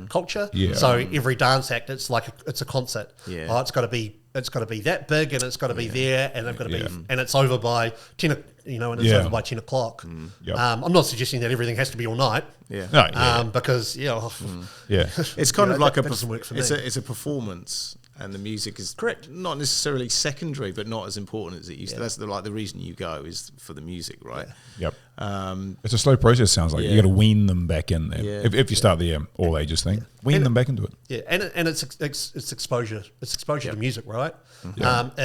culture. Yeah. So every dance act, it's like it's a concert. Yeah. Oh, it's got to be that big, and it's got to be there, and they've got to be, and it's over by 10. And it's over by 10 o'clock. Yep. I'm not suggesting that everything has to be all night. Yeah. No, because it's kind of like it's a performance. And the music is correct, not necessarily secondary, but not as important as it used to. That's the reason you go is for the music, right? Yep. It's a slow process. Sounds like you got to wean them back in there. Yeah. If you start the all ages thing, wean them back into it. Yeah, and it's exposure. It's exposure to music, right? Mm-hmm.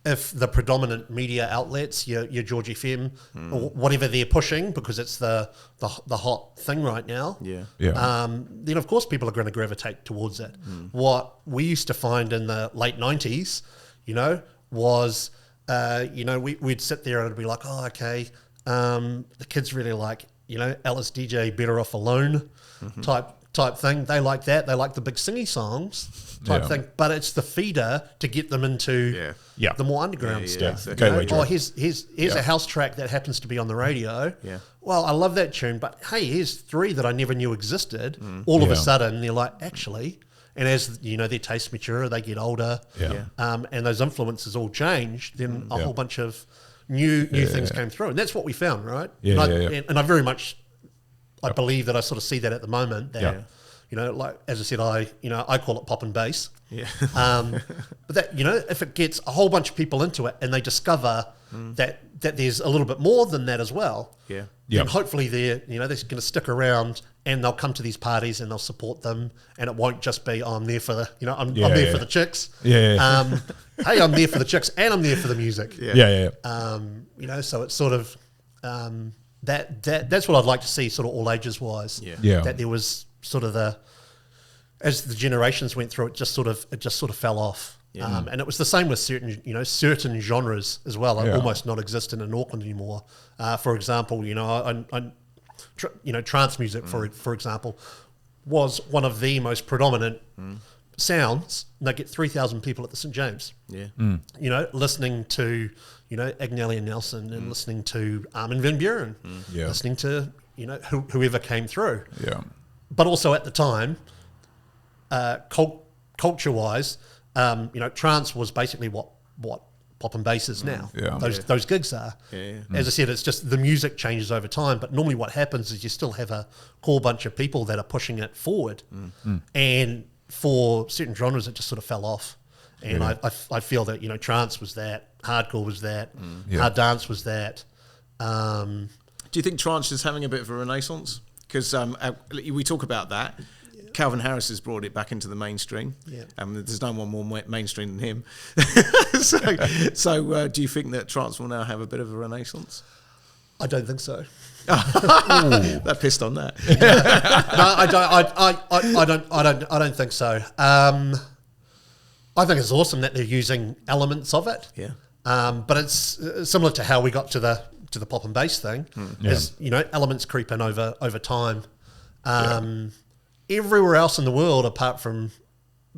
If the predominant media outlets, your George FM or whatever they're pushing, because it's the hot thing right now, then of course people are going to gravitate towards it. What we used to find in the late 90s, was we'd sit there and it'd be like, oh, okay, the kids really like Alice DJ Better Off Alone type thing. They like that. They like the big singy songs type thing. But it's the feeder to get them into the more underground stuff. Here's a house track that happens to be on the radio. Yeah. Well, I love that tune, but hey, here's 3 that I never knew existed. All of a sudden, they're like, actually, and as their tastes mature, they get older, and those influences all change. Then a whole bunch of new things came through, and that's what we found, right? And I very much. I believe that I sort of see that at the moment. That, like as I said, I call it pop and bass. Yeah. But that if it gets a whole bunch of people into it and they discover that there's a little bit more than that as well. Yeah. Then hopefully they're going to stick around and they'll come to these parties and they'll support them, and it won't just be I'm there for the I'm there for the chicks. Yeah. Hey, I'm there for the chicks and I'm there for the music. Yeah. So it's sort of. That's what I'd like to see, sort of all ages wise. Yeah. That there was sort of as the generations went through, it just sort of fell off. Yeah. And it was the same with certain genres as well, almost not existent in Auckland anymore. For example, trance music, for example, was one of the most predominant sounds. And they get 3,000 people at the St James. Yeah. Listening to. Agnelli and Nelson, and listening to Armin van Buuren, listening to whoever came through. Yeah. But also at the time, culture-wise, trance was basically what pop and bass is now. Yeah. Those gigs are. Yeah. As I said, it's just the music changes over time. But normally, what happens is you still have a core bunch of people that are pushing it forward, and for certain genres, it just sort of fell off. And I feel that trance was that. Hardcore was that. Hard dance was that. Do you think trance is having a bit of a renaissance? Because we talk about that. Calvin Harris has brought it back into the mainstream. Yeah. There's no one more mainstream than him. So do you think that trance will now have a bit of a renaissance? I don't think so. That pissed on that. No, I don't think so. I think it's awesome that they're using elements of it. Yeah. But it's similar to how we got to the pop and bass thing. Is elements creep in over time. Everywhere else in the world, apart from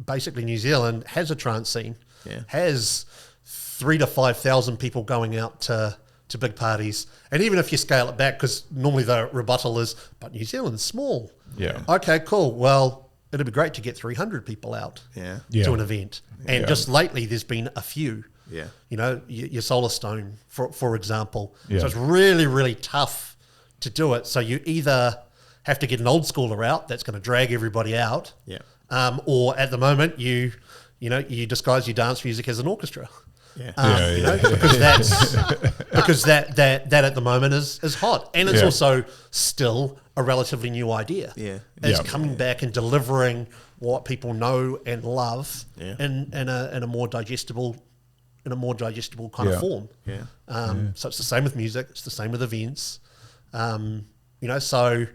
basically New Zealand, has a trance scene. Yeah. Has 3,000 to 5,000 people going out to big parties. And even if you scale it back, because normally the rebuttal is, but New Zealand's small. Yeah. Okay, cool. Well, it'd be great to get 300 people out to an event. And just lately, there's been a few. Yeah. Your Solar Stone, for example. Yeah. So it's really, really tough to do it. So you either have to get an old schooler out that's going to drag everybody out. Yeah. Or at the moment, you disguise your dance music as an orchestra. Yeah. Because that at the moment is hot, and it's also still a relatively new idea. Yeah. It's coming back and delivering what people know and love in a more digestible kind of form. Yeah. So it's the same with music. It's the same with events. So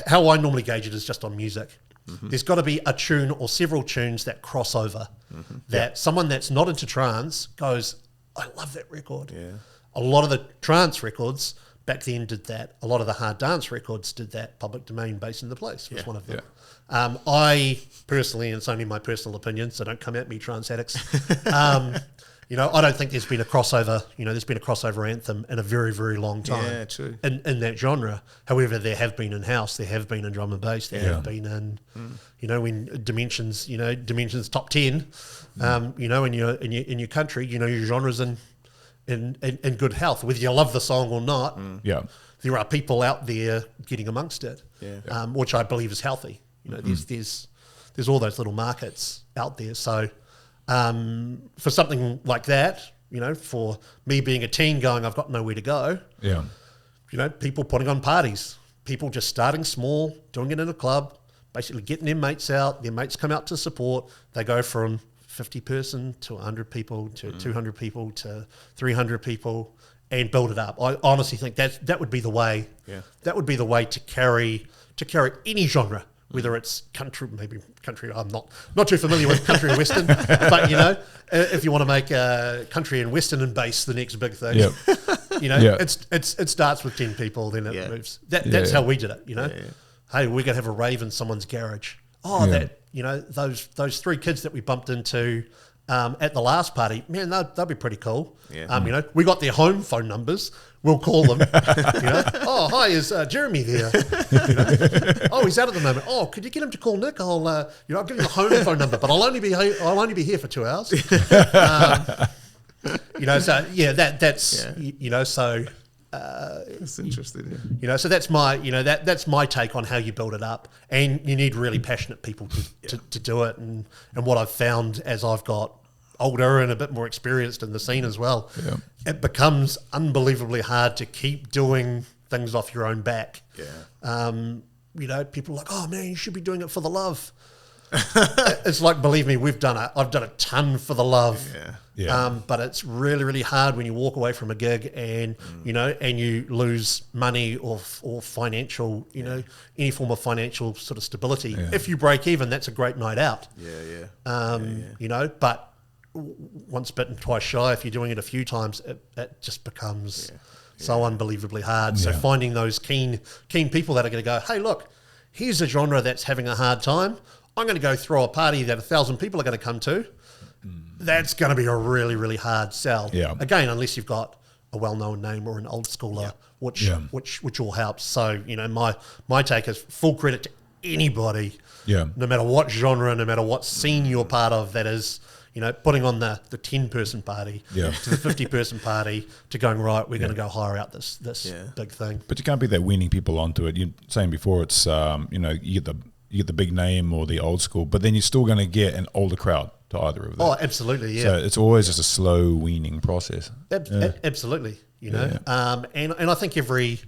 how I normally gauge it is just on music. Mm-hmm. There's got to be a tune or several tunes that cross over, that someone that's not into trance goes, I love that record. Yeah. A lot of the trance records back then did that. A lot of the hard dance records did that. Public Domain, Bass in the Place was one of them. Yeah. I personally, and it's only my personal opinion, so don't come at me, trance addicts. I don't think there's been a crossover. There's been a crossover anthem in a very, very long time. Yeah, true. In that genre. However, there have been in house, there have been in drum and bass, there have been in, in Dimensions top 10. In your country, your genres in good health, whether you love the song or not. There are people out there getting amongst it, which I believe is healthy. There's all those little markets out there. So. For something like that, for me being a teen going, I've got nowhere to go. Yeah. People putting on parties, people just starting small, doing it in a club, basically getting their mates out. Their mates come out to support. They go from 50 person to 100 people to 200 people to 300 people and build it up. I honestly think that would be the way. Yeah. That would be the way to carry any genre. Whether it's country, I'm not too familiar with country and western, but if you want to make country and western and bass the next big thing, it starts with 10 people, then it moves. That's how we did it. Hey, we're gonna have a rave in someone's garage. Those 3 kids that we bumped into at the last party, man, they'll be pretty cool. Yeah. We got their home phone numbers. We'll call them. Oh, hi, is Jeremy there? Oh, he's out at the moment. Oh, could you get him to call Nick? I'll give him the home phone number, but I'll only be here for 2 hours. That's interesting. So that's my take on how you build it up, and you need really passionate people to do it. And what I've found as I've got older and a bit more experienced in the scene as well, it becomes unbelievably hard to keep doing things off your own back. People are like, oh man, you should be doing it for the love. It's like, believe me, I've done a ton for the love. But it's really, really hard when you walk away from a gig and and you lose money or financial, any form of financial sort of stability. If you break even, that's a great night out. But once bitten, twice shy. If you're doing it a few times, it just becomes so unbelievably hard. So finding those keen people that are going to go, hey, look, here's a genre that's having a hard time. I'm going to go throw a party that 1,000 people are going to come to. That's going to be a really, really hard sell. Again, unless you've got a well-known name or an old schooler, which all helps. So, my take is full credit to anybody, no matter what genre, no matter what scene you're part of, that is, putting on the 10-person party to the 50-person party to going, right, we're going to go hire out this big thing. But you can't be there weaning people onto it. You're saying before, it's, you get the big name or the old school, but then you're still going to get an older crowd to either of them. Oh, absolutely, yeah. So it's always just a slow weaning process. Absolutely, and I think every,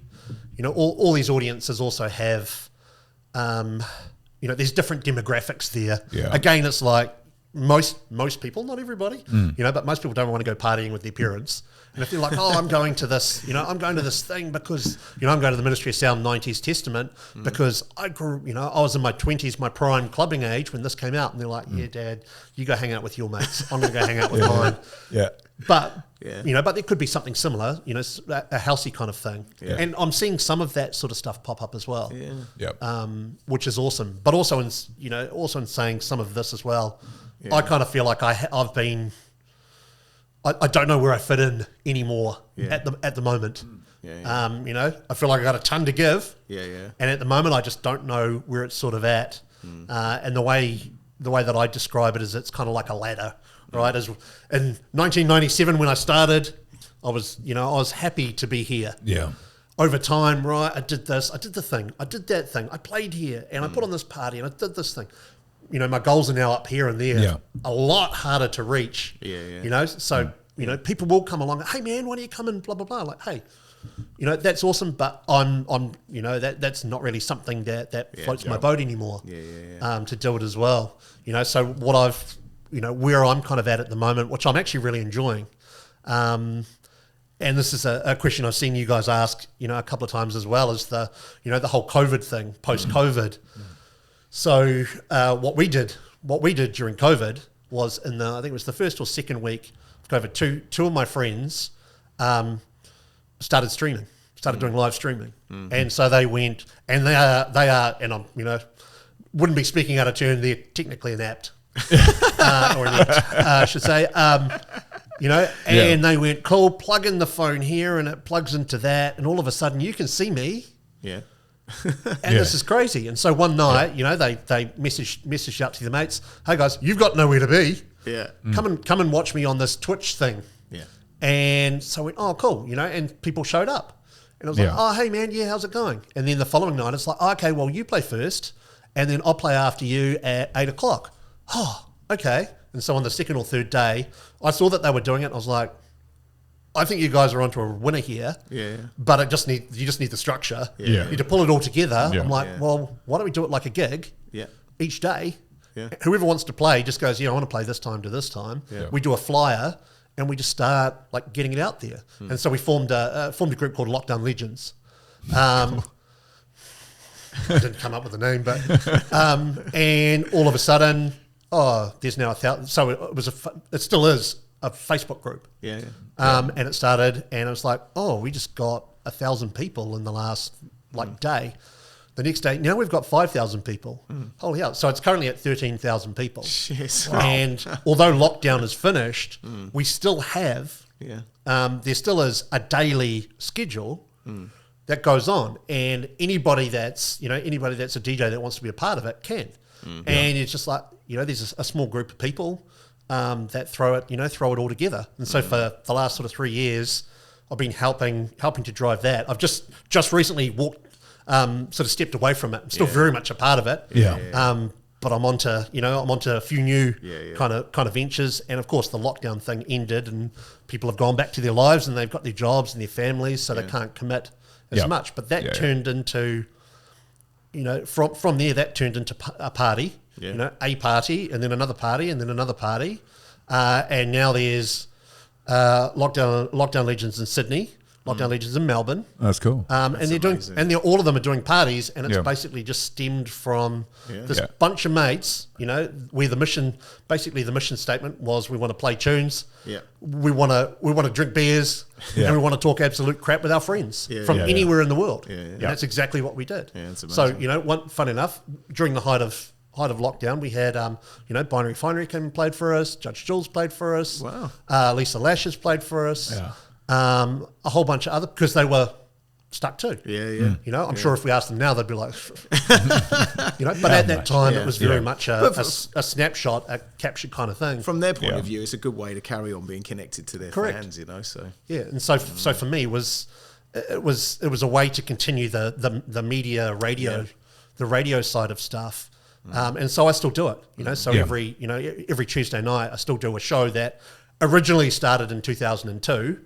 all these audiences also have, there's different demographics there. Again, it's like most people, not everybody, but most people don't want to go partying with their parents. And if they're like, oh, I'm going to this, I'm going to this thing because, I'm going to the Ministry of Sound 90s Testament because I grew, I was in my 20s, my prime clubbing age when this came out. And they're like, yeah, Dad, you go hang out with your mates. I'm going to go hang out with mine. But, but there could be something similar, a housey kind of thing. And I'm seeing some of that sort of stuff pop up as well, which is awesome. But also in saying some of this as well, I kind of feel like I've been... I don't know where I fit in anymore at the moment. I feel like I got a ton to give. And at the moment, I just don't know where it's sort of at. And the way that I describe it is, it's kind of like a ladder, right? As in 1997 when I started, I was happy to be here. over time, right, I did this, I did the thing, I did that thing, I played here, and I put on this party, and I did this thing. You know, my goals are now up here and there, a lot harder to reach. You know, so, you know, people will come along, hey, man, why don't you come and blah, blah, blah. Like, hey, you know, that's awesome, but I'm you know, that's not really something that floats my boat anymore to do it as well. You know, so what I've, you know, where I'm kind of at the moment, which I'm actually really enjoying, and this is a question I've seen you guys ask, you know, a couple of times as well, is the, you know, the whole COVID thing, post-COVID. So what we did during COVID was in the, I think it was the first or second week of COVID, two of my friends started doing live streaming. And so they went, and they are, and I'm, you know, wouldn't be speaking out of turn, they're technically an apt, or an apt, I should say. You know, and they went, cool, plug in the phone here, and it plugs into that, and all of a sudden you can see me. Yeah. And this is crazy. And so one night, you know, they messaged out to the mates, hey guys, you've got nowhere to be. Come and watch me on this Twitch thing. And so I went, oh, cool, you know, and people showed up. And I was like, oh, hey, man, how's it going? And then the following night, it's like, oh, okay, well, you play first, and then I'll play after you at 8 o'clock. Oh, okay. And so on the second or third day, I saw that they were doing it, and I was like, I think you guys are onto a winner here. But you just need the structure. You need to pull it all together. I'm like, well, why don't we do it like a gig each day? Whoever wants to play just goes, I want to play this time to this time. We do a flyer, and we just start like getting it out there. And so we formed a group called Lockdown Legends. I didn't come up with a name, but and all of a sudden, there's now 1,000. So it still is a Facebook group. And it started, and it was like, we just got 1,000 people in the last day. The next day, now we've got 5,000 people. Holy hell. So it's currently at 13,000 people. Wow. And although lockdown is finished, we still have, there still is a daily schedule that goes on. And anybody that's a DJ that wants to be a part of it can. And it's just like, there's a small group of people that throw it all together. And so for the last sort of 3 years, I've been helping to drive that. I've just recently sort of stepped away from it. I'm still very much a part of it. But I'm onto a few new kind of ventures. And of course the lockdown thing ended and people have gone back to their lives and they've got their jobs and their families, so they can't commit as much. But that turned into, from there that turned into a party, a party and then another party and then another party. And now there's Lockdown Legends in Sydney, Lockdown Legends in Melbourne. That's cool. And they're all of them are doing parties, and it's basically just stemmed from this bunch of mates, where the mission statement was we want to play tunes, we want to drink beers, and we want to talk absolute crap with our friends from anywhere in the world. And that's exactly what we did. So, fun enough, during the height of lockdown, we had, Binary Finery came and played for us. Judge Jules played for us. Wow. Lisa Lashes played for us. Yeah. A whole bunch of other, because they were stuck too. I'm sure if we asked them now, they'd be like, but at that time it was very much a snapshot, a captured kind of thing. From their point of view, it's a good way to carry on being connected to their fans, so. Yeah, and so for me it was a way to continue the media radio, the radio side of stuff. And so I still do it, so every Tuesday night I still do a show that originally started in 2002,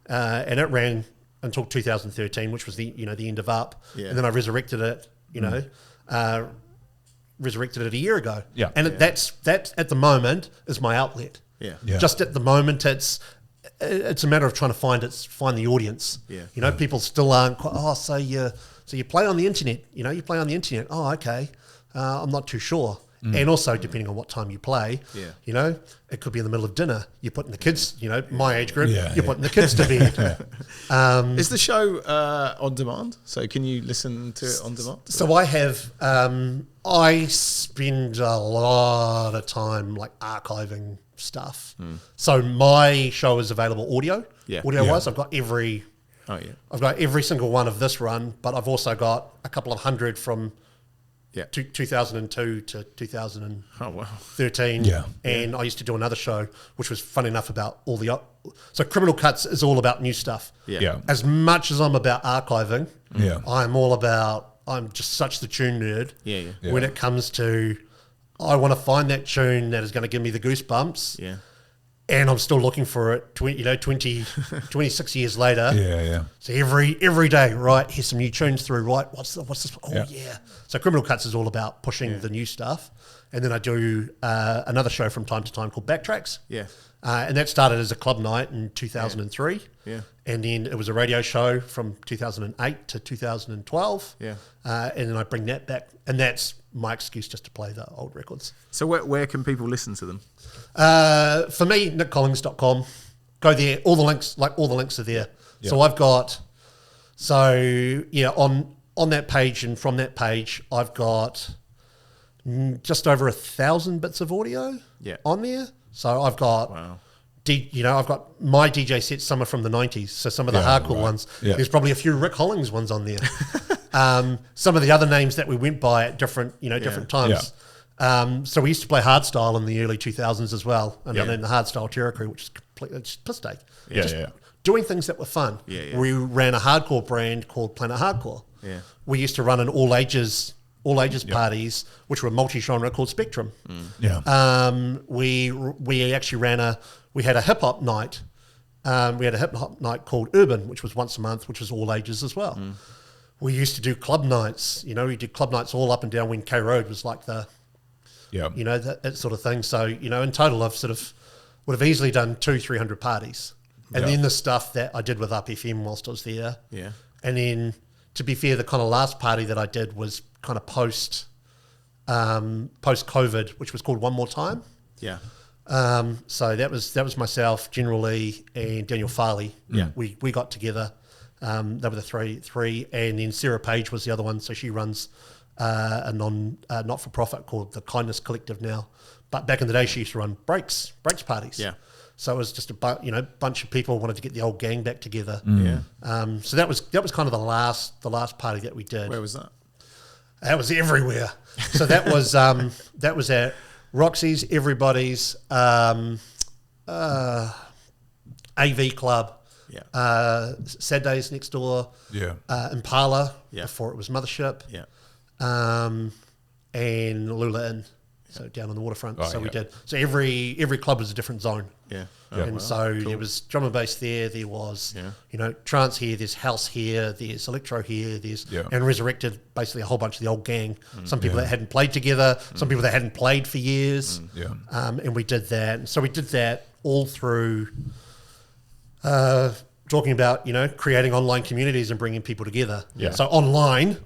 and it ran until 2013, which was the end of Up, and then I resurrected it, resurrected it a year ago, and that's at the moment is my outlet. Just at the moment, it's a matter of trying to find the audience. People still aren't quite. So you play on the internet, you play on the internet. Oh, okay, I'm not too sure. And also, depending on what time you play, it could be in the middle of dinner. You're putting the kids, my age group, you're putting the kids to bed. Is the show on demand? So can you listen to it on demand? So I have, I spend a lot of time archiving stuff. So my show is available audio-wise. I've got I've got every single one of this run, but I've also got a couple of hundred from 2002 to 2013. Oh, wow. And I used to do another show, which was fun enough about all the... So Criminal Cuts is all about new stuff. Yeah. As much as I'm about archiving, Yeah. I'm just such the tune nerd. Yeah. When it comes to, I want to find that tune that is going to give me the goosebumps. Yeah. And I'm still looking for it, 26 years later. Yeah. So every day, right, here's some new tunes through, right, what's this? Oh, yeah. So Criminal Cuts is all about pushing the new stuff. And then I do another show from time to time called Backtracks. Yeah. And that started as a club night in 2003. Yeah. And then it was a radio show from 2008 to 2012. Yeah. And then I bring that back. And that's my excuse just to play the old records. So where can people listen to them? For me, nickcollings.com. Go there. All the links are there. Yeah. So I've got, on that page and from that page, I've got just over 1,000 bits of audio on there. So I've got, I've got my DJ sets, some are from the 90s, so some of the hardcore ones. Yeah. There's probably a few Rick Hollings ones on there. Some of the other names that we went by at different times. So we used to play hardstyle in the early 2000s as well, and then the hardstyle terror crew, which is completely just piss take. Doing things that were fun. We ran a hardcore brand called Planet Hardcore. We used to run an all ages parties, which were multi-genre called Spectrum. We actually we had a hip hop night. We had a hip hop night called Urban, which was once a month, which was all ages as well. We used to do club nights. We did club nights all up and down when K Road was like that sort of thing. So, in total, I've sort of would have easily done 200-300 parties. And then the stuff that I did with RPFM whilst I was there. Yeah. And then, to be fair, the kind of last party that I did was kind of post COVID, which was called One More Time. Yeah. So that was myself, General Lee, and Daniel Farley. Yeah. We got together. They were the three, and then Sarah Page was the other one. So she runs a not-for-profit called the Kindness Collective now. But back in the day, she used to run breaks parties. Yeah. So it was just a bunch of people wanted to get the old gang back together. Yeah. So that was kind of the last party that we did. Where was that? That was everywhere. So that was at Roxy's, Everybody's, AV Club. Yeah. Saturdays next door. Yeah. Impala. Yeah. Before it was Mothership. Yeah. And Lula Inn. So down on the waterfront. We did. So every club was a different zone. Yeah. So there was drum and bass there. There was, trance here. There's house here. There's electro here. And resurrected basically a whole bunch of the old gang. Some people that hadn't played together. Some people that hadn't played for years. And we did that. And so we did that all through talking about, creating online communities and bringing people together. Yeah. So online,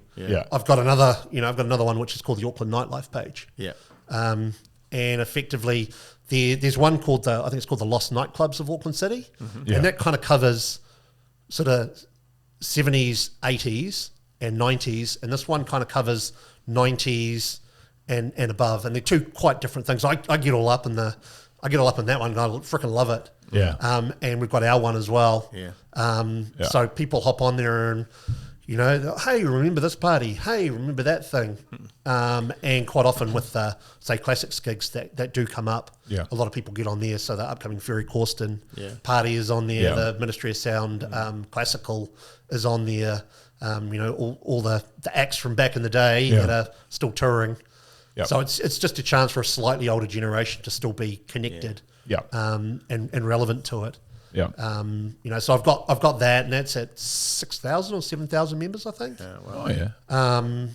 I've got another one which is called the Auckland Nightlife page. Yeah. And effectively, there's one called I think it's called the Lost Nightclubs of Auckland City, and that kind of covers sort of 70s, 80s, and 90s, and this one kind of covers 90s and above, and they're two quite different things. I get all up in that one, and I freaking love it. Yeah. And we've got our one as well. Yeah. So people hop on there and, hey, remember this party? Hey, remember that thing? And quite often with, say, classics gigs that do come up, a lot of people get on there. So the upcoming Ferry Corsten party is on there. The Ministry of Sound classical is on there. All the acts from back in the day that are still touring. Yep. So it's just a chance for a slightly older generation to still be connected and relevant to it. Yeah. So I've got that, and that's at 6,000 or 7,000 members, I think. Oh yeah. And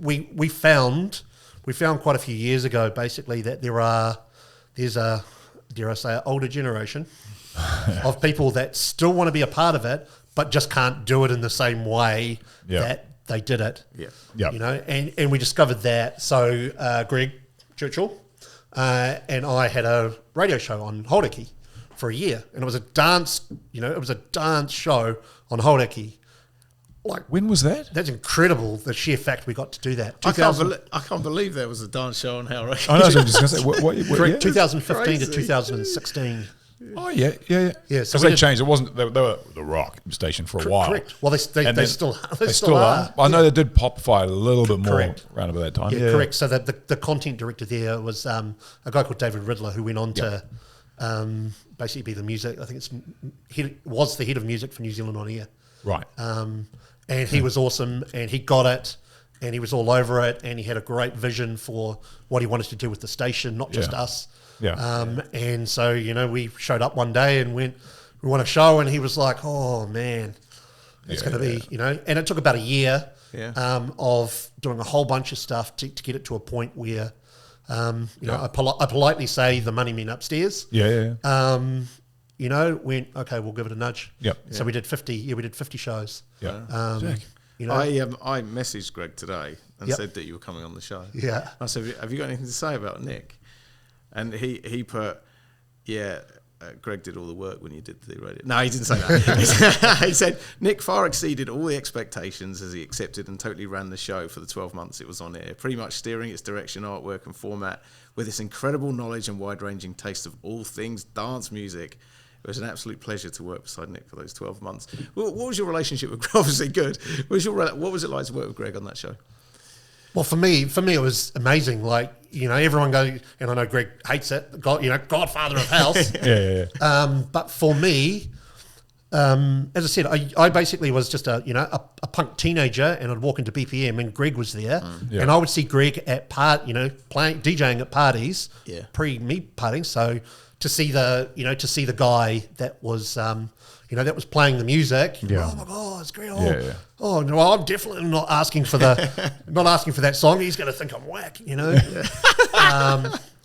we found quite a few years ago, basically, that there's a, dare I say, an older generation of people that still want to be a part of it, but just can't do it in the same way that they did it. Yeah. Yeah. And we discovered that. So Greg Churchill and I had a radio show on Hauraki for a year, and it was a dance. It was a dance show on Hauraki. Like, when was that? That's incredible. The sheer fact we got to do that. I can't believe there was a dance show on Hauraki. I know. I was just going to say, what 2015 to 2016. Oh yeah. So they changed. It wasn't. They were the rock station for a while. Correct. Well, they still are. I know they did pop fight a little bit more Correct. around about that time. Yeah, correct. So the content director there was a guy called David Riddler, who went on to basically be the music. I think he was the head of music for New Zealand On Air. Right. And he was awesome, and he got it, and he was all over it, and he had a great vision for what he wanted to do with the station, not just us. Yeah. And so, we showed up one day and we want a show, and he was like, oh man, it's going to be, and it took about a year of doing a whole bunch of stuff to get it to a point where, I politely say the money men upstairs. Went, okay, we'll give it a nudge. Yep. So we did 50 shows. Yeah. I messaged Greg today and Yep. said that you were coming on the show. Yeah. I said, have you got anything to say about Nick? And he put, Greg did all the work when you did the radio. No, he didn't say that. He said, Nick far exceeded all the expectations as he accepted and totally ran the show for the 12 months it was on air, pretty much steering its direction, artwork and format with its incredible knowledge and wide-ranging taste of all things dance music. It was an absolute pleasure to work beside Nick for those 12 months. What was your relationship with Greg? Obviously good. What was it like to work with Greg on that show? Well, for me, it was amazing. Like, everyone goes, and I know Greg hates it, Godfather of House. But for me, as I said, I basically was just a punk teenager, and I'd walk into BPM, and Greg was there, and I would see Greg at playing DJing at parties, pre me partying. So to see the guy that was that was playing the music. Yeah. Oh my God, it's great. Oh no, I'm definitely not asking for that song. He's going to think I'm whack,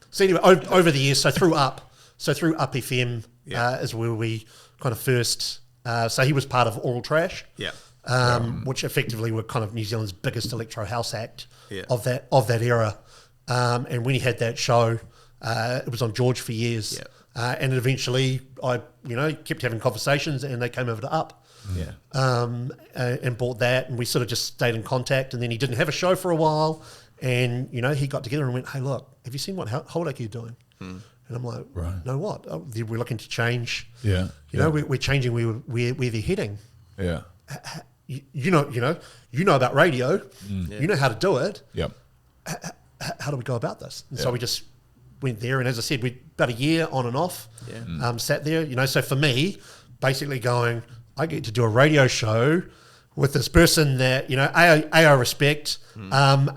So anyway, over the years, so through Up FM is where we kind of first. So he was part of Oral Trash, which effectively were kind of New Zealand's biggest electro house act of that era. And when he had that show, it was on George for years. And eventually I, kept having conversations, and they came over to Up. And bought that, and we sort of just stayed in contact, and then he didn't have a show for a while, and, he got together and went, hey, look, have you seen what Holdake are doing? And I'm like, right. No, what? Oh, we're looking to change. We're changing where they're heading. Yeah. You know about radio. You know how to do it. Yep. How do we go about this? And so we just went there, and as I said, we about a year on and off. Sat there, so for me, basically going, I get to do a radio show with this person that I respect.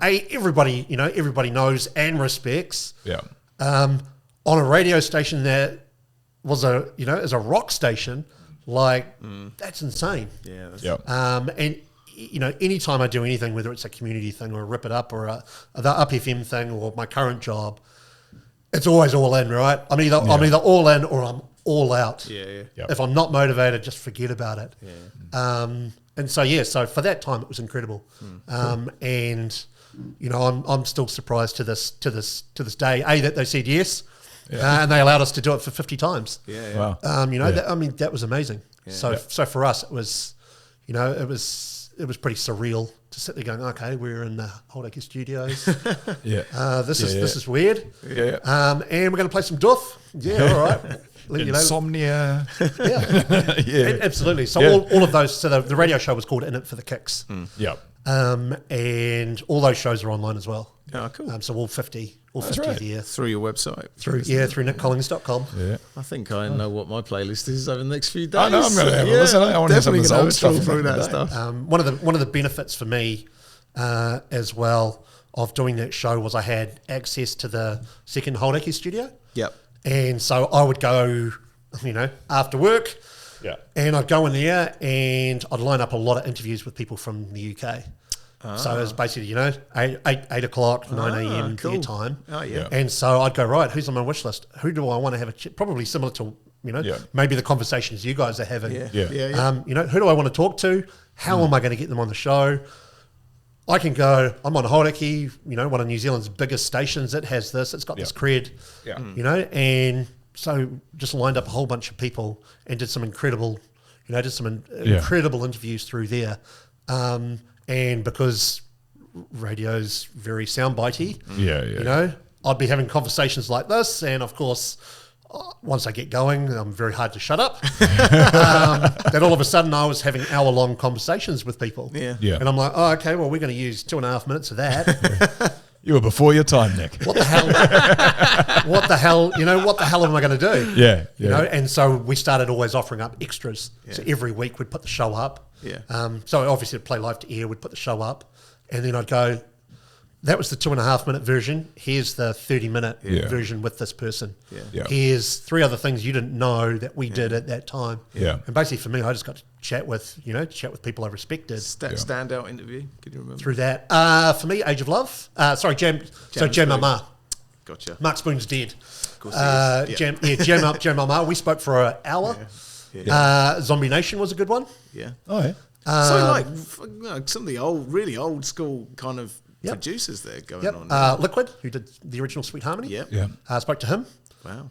Everybody knows and respects. On a radio station that was is a rock station, that's insane. And anytime I do anything, whether it's a community thing or a Rip It Up or the Up FM thing or my current job, it's always all in, right? I'm either all in or I'm all out. If I'm not motivated, just forget about it. And so for that time it was incredible. And I'm still surprised to this day that they said yes, and they allowed us to do it for 50 times. Wow. That was amazing. So for us it was it was pretty surreal to sit there going, okay, we're in the Holdake Studios. This is weird. And we're going to play some doof. All right. Insomnia. Absolutely. So all of those. So the radio show was called In It for the Kicks. And all those shows are online as well. Oh, cool. So all 50 right. there. Through your website. Through nickcollings.com. I think I know what my playlist is over the next few days. I know, I'm going to have a listen. I want to hear some of this old stuff through that stuff. One of the benefits for me as well of doing that show was I had access to the second Holdake studio. And so I would go, after work, and I'd go in there and I'd line up a lot of interviews with people from the UK. So it was basically, 8 o'clock, 9 a.m. their time. And so I'd go, right, who's on my wish list? Who do I want to have a chat? Probably similar to, maybe the conversations you guys are having. Who do I want to talk to? How am I going to get them on the show? I can go, I'm on Holdake, one of New Zealand's biggest stations. It has this, it's got this cred, and so just lined up a whole bunch of people and did some incredible, incredible interviews through there. And because radio's very soundbitey, I'd be having conversations like this, and of course once I get going, I'm very hard to shut up. Then all of a sudden I was having hour-long conversations with people. Yeah. And I'm like, oh, okay, well, we're going to use 2.5 minutes of that. You were before your time, Nick. What the hell? What the hell am I going to do? Yeah. You know, and so we started always offering up extras. Yeah. So every week we'd put the show up. Yeah. So obviously to play live to air, we'd put the show up, and then I'd go, that was the 2.5 minute version. Here's the 30-minute version with this person. Yeah. Here's 3 other things you didn't know that we did at that time. Yeah. And basically for me, I just got to chat with people I respected. Standout interview, can you remember? Through that. For me, Age of Love. Jam Mama. Gotcha. Mark Spoon's dead. Of course he is. Jam Mama. We spoke for an hour. Yeah. Zombie Nation was a good one. Yeah. Oh, yeah. So really really old school kind of producers there going on. Liquid, who did the original Sweet Harmony. Yeah. Spoke to him. Wow.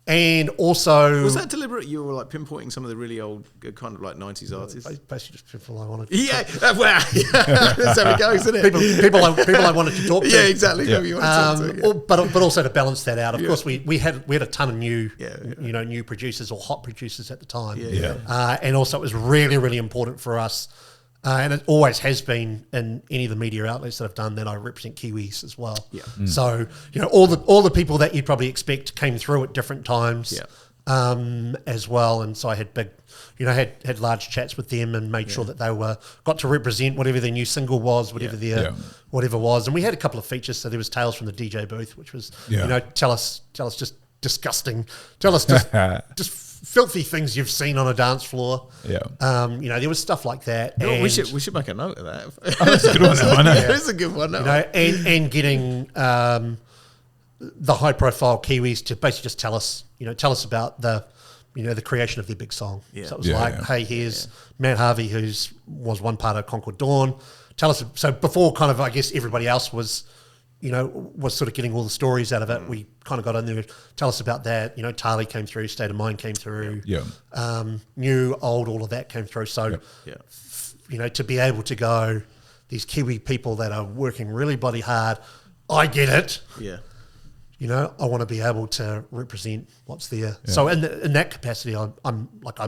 And also... Was that deliberate? You were like pinpointing some of the really old, kind of like 90s artists? Basically just people I wanted to talk. Wow. That's how it goes, isn't it? People I wanted to talk to. Yeah, exactly. Yeah. You wanted to talk to, But also to balance that out. Of course, we had a ton of new, new producers or hot producers at the time. And also it was really, really important for us. And it always has been in any of the media outlets that I've done that I represent Kiwis as well. Yeah. So, all the people that you'd probably expect came through at different times as well. And so I had big, had large chats with them and made sure that they got to represent whatever their new single was, whatever was. And we had a couple of features. So there was Tales from the DJ booth, which was, tell us just disgusting, tell us just filthy things you've seen on a dance floor. Yeah. There was stuff like that. And we should make a note of that. Oh, that's a good one. I know. It is a good one. And getting the high profile Kiwis to basically just tell us about the creation of their big song. Yeah. So it was hey, here's Matt Harvey, was one part of Concord Dawn. Tell us. So before kind of, I guess everybody else was sort of getting all the stories out of it. We kind of got in there. Tell us about that. Tali came through, State of Mind came through. New, old, all of that came through. So, to be able to go, these Kiwi people that are working really bloody hard, I get it. Yeah. I want to be able to represent what's there. Yeah. So in that capacity, I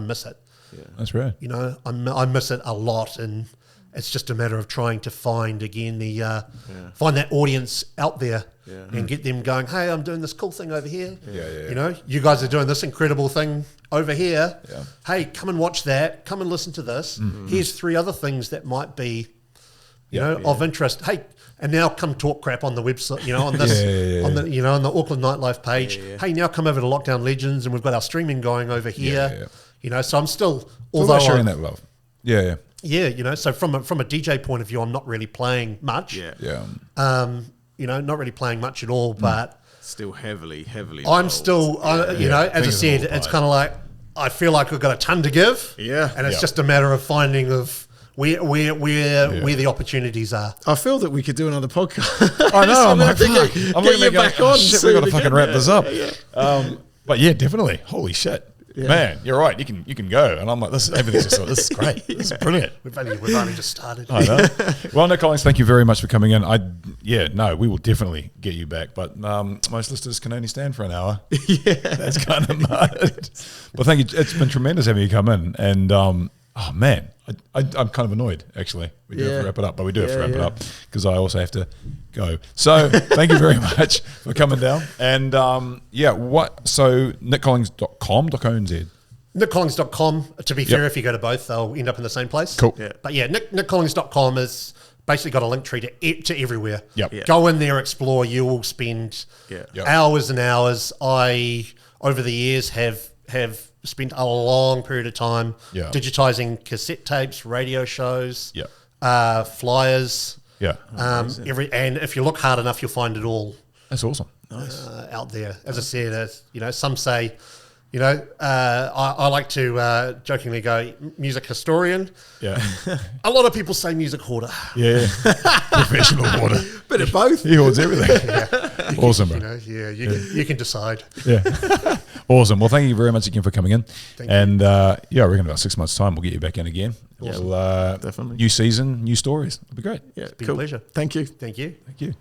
miss it. Yeah. That's right. I miss it a lot, and it's just a matter of trying to find again find that audience out there and get them going, hey, I'm doing this cool thing over here. You guys are doing this incredible thing over here. Yeah. Hey, come and watch that. Come and listen to this. Mm-hmm. Here's 3 other things that might be, of interest. Hey, and now come talk crap on the website, on this, on the, on the Auckland Nightlife page. Yeah. Hey, now come over to Lockdown Legends, and we've got our streaming going over here. So I'm still, although sharing that love. Yeah. Yeah, so from a DJ point of view, I'm not really playing much. Not really playing much at all, but still heavily. I'm still, as I said, it's kind of like I feel like I've got a ton to give. Yeah, and it's just a matter of finding where the opportunities are. I feel that we could do another podcast. I know. I'm like, I'm looking you back on. Shit, we got to fucking wrap this up. But yeah, definitely. Holy shit. Yeah. Man, you're right. You can go, and I'm like, this is great. This is brilliant. We've only just started. I know. Well, Nick Collings, thank you very much for coming in. We will definitely get you back, but most listeners can only stand for an hour. That's kind of mad. But thank you. It's been tremendous having you come in, and oh man, I'm kind of annoyed actually. We do have to wrap it up, but we do have to wrap it up because I also have to go. So thank you very much for coming down. And so nickcollings.com.nz. nickcollings.com. To be fair, if you go to both, they'll end up in the same place. Cool. Yeah. But nickcollings.com is basically got a link tree to everywhere. Yep. Yeah. Go in there, explore. You will spend hours and hours. I, over the years, have spent a long period of time digitizing cassette tapes, radio shows, flyers. Yeah. And if you look hard enough, you'll find it all. That's awesome. Nice. Out there. As I said, some say, I like to jokingly go music historian. Yeah. A lot of people say music hoarder. Yeah. Professional hoarder. Bit of both. He hoards everything. Awesome, bro. You can decide. Yeah. Awesome. Well, thank you very much again for coming in. Thank you. I reckon about 6 months' time we'll get you back in again. Awesome. Definitely. New season, new stories. It'll be great. Yeah, it's been a pleasure. Thank you. Thank you. Thank you.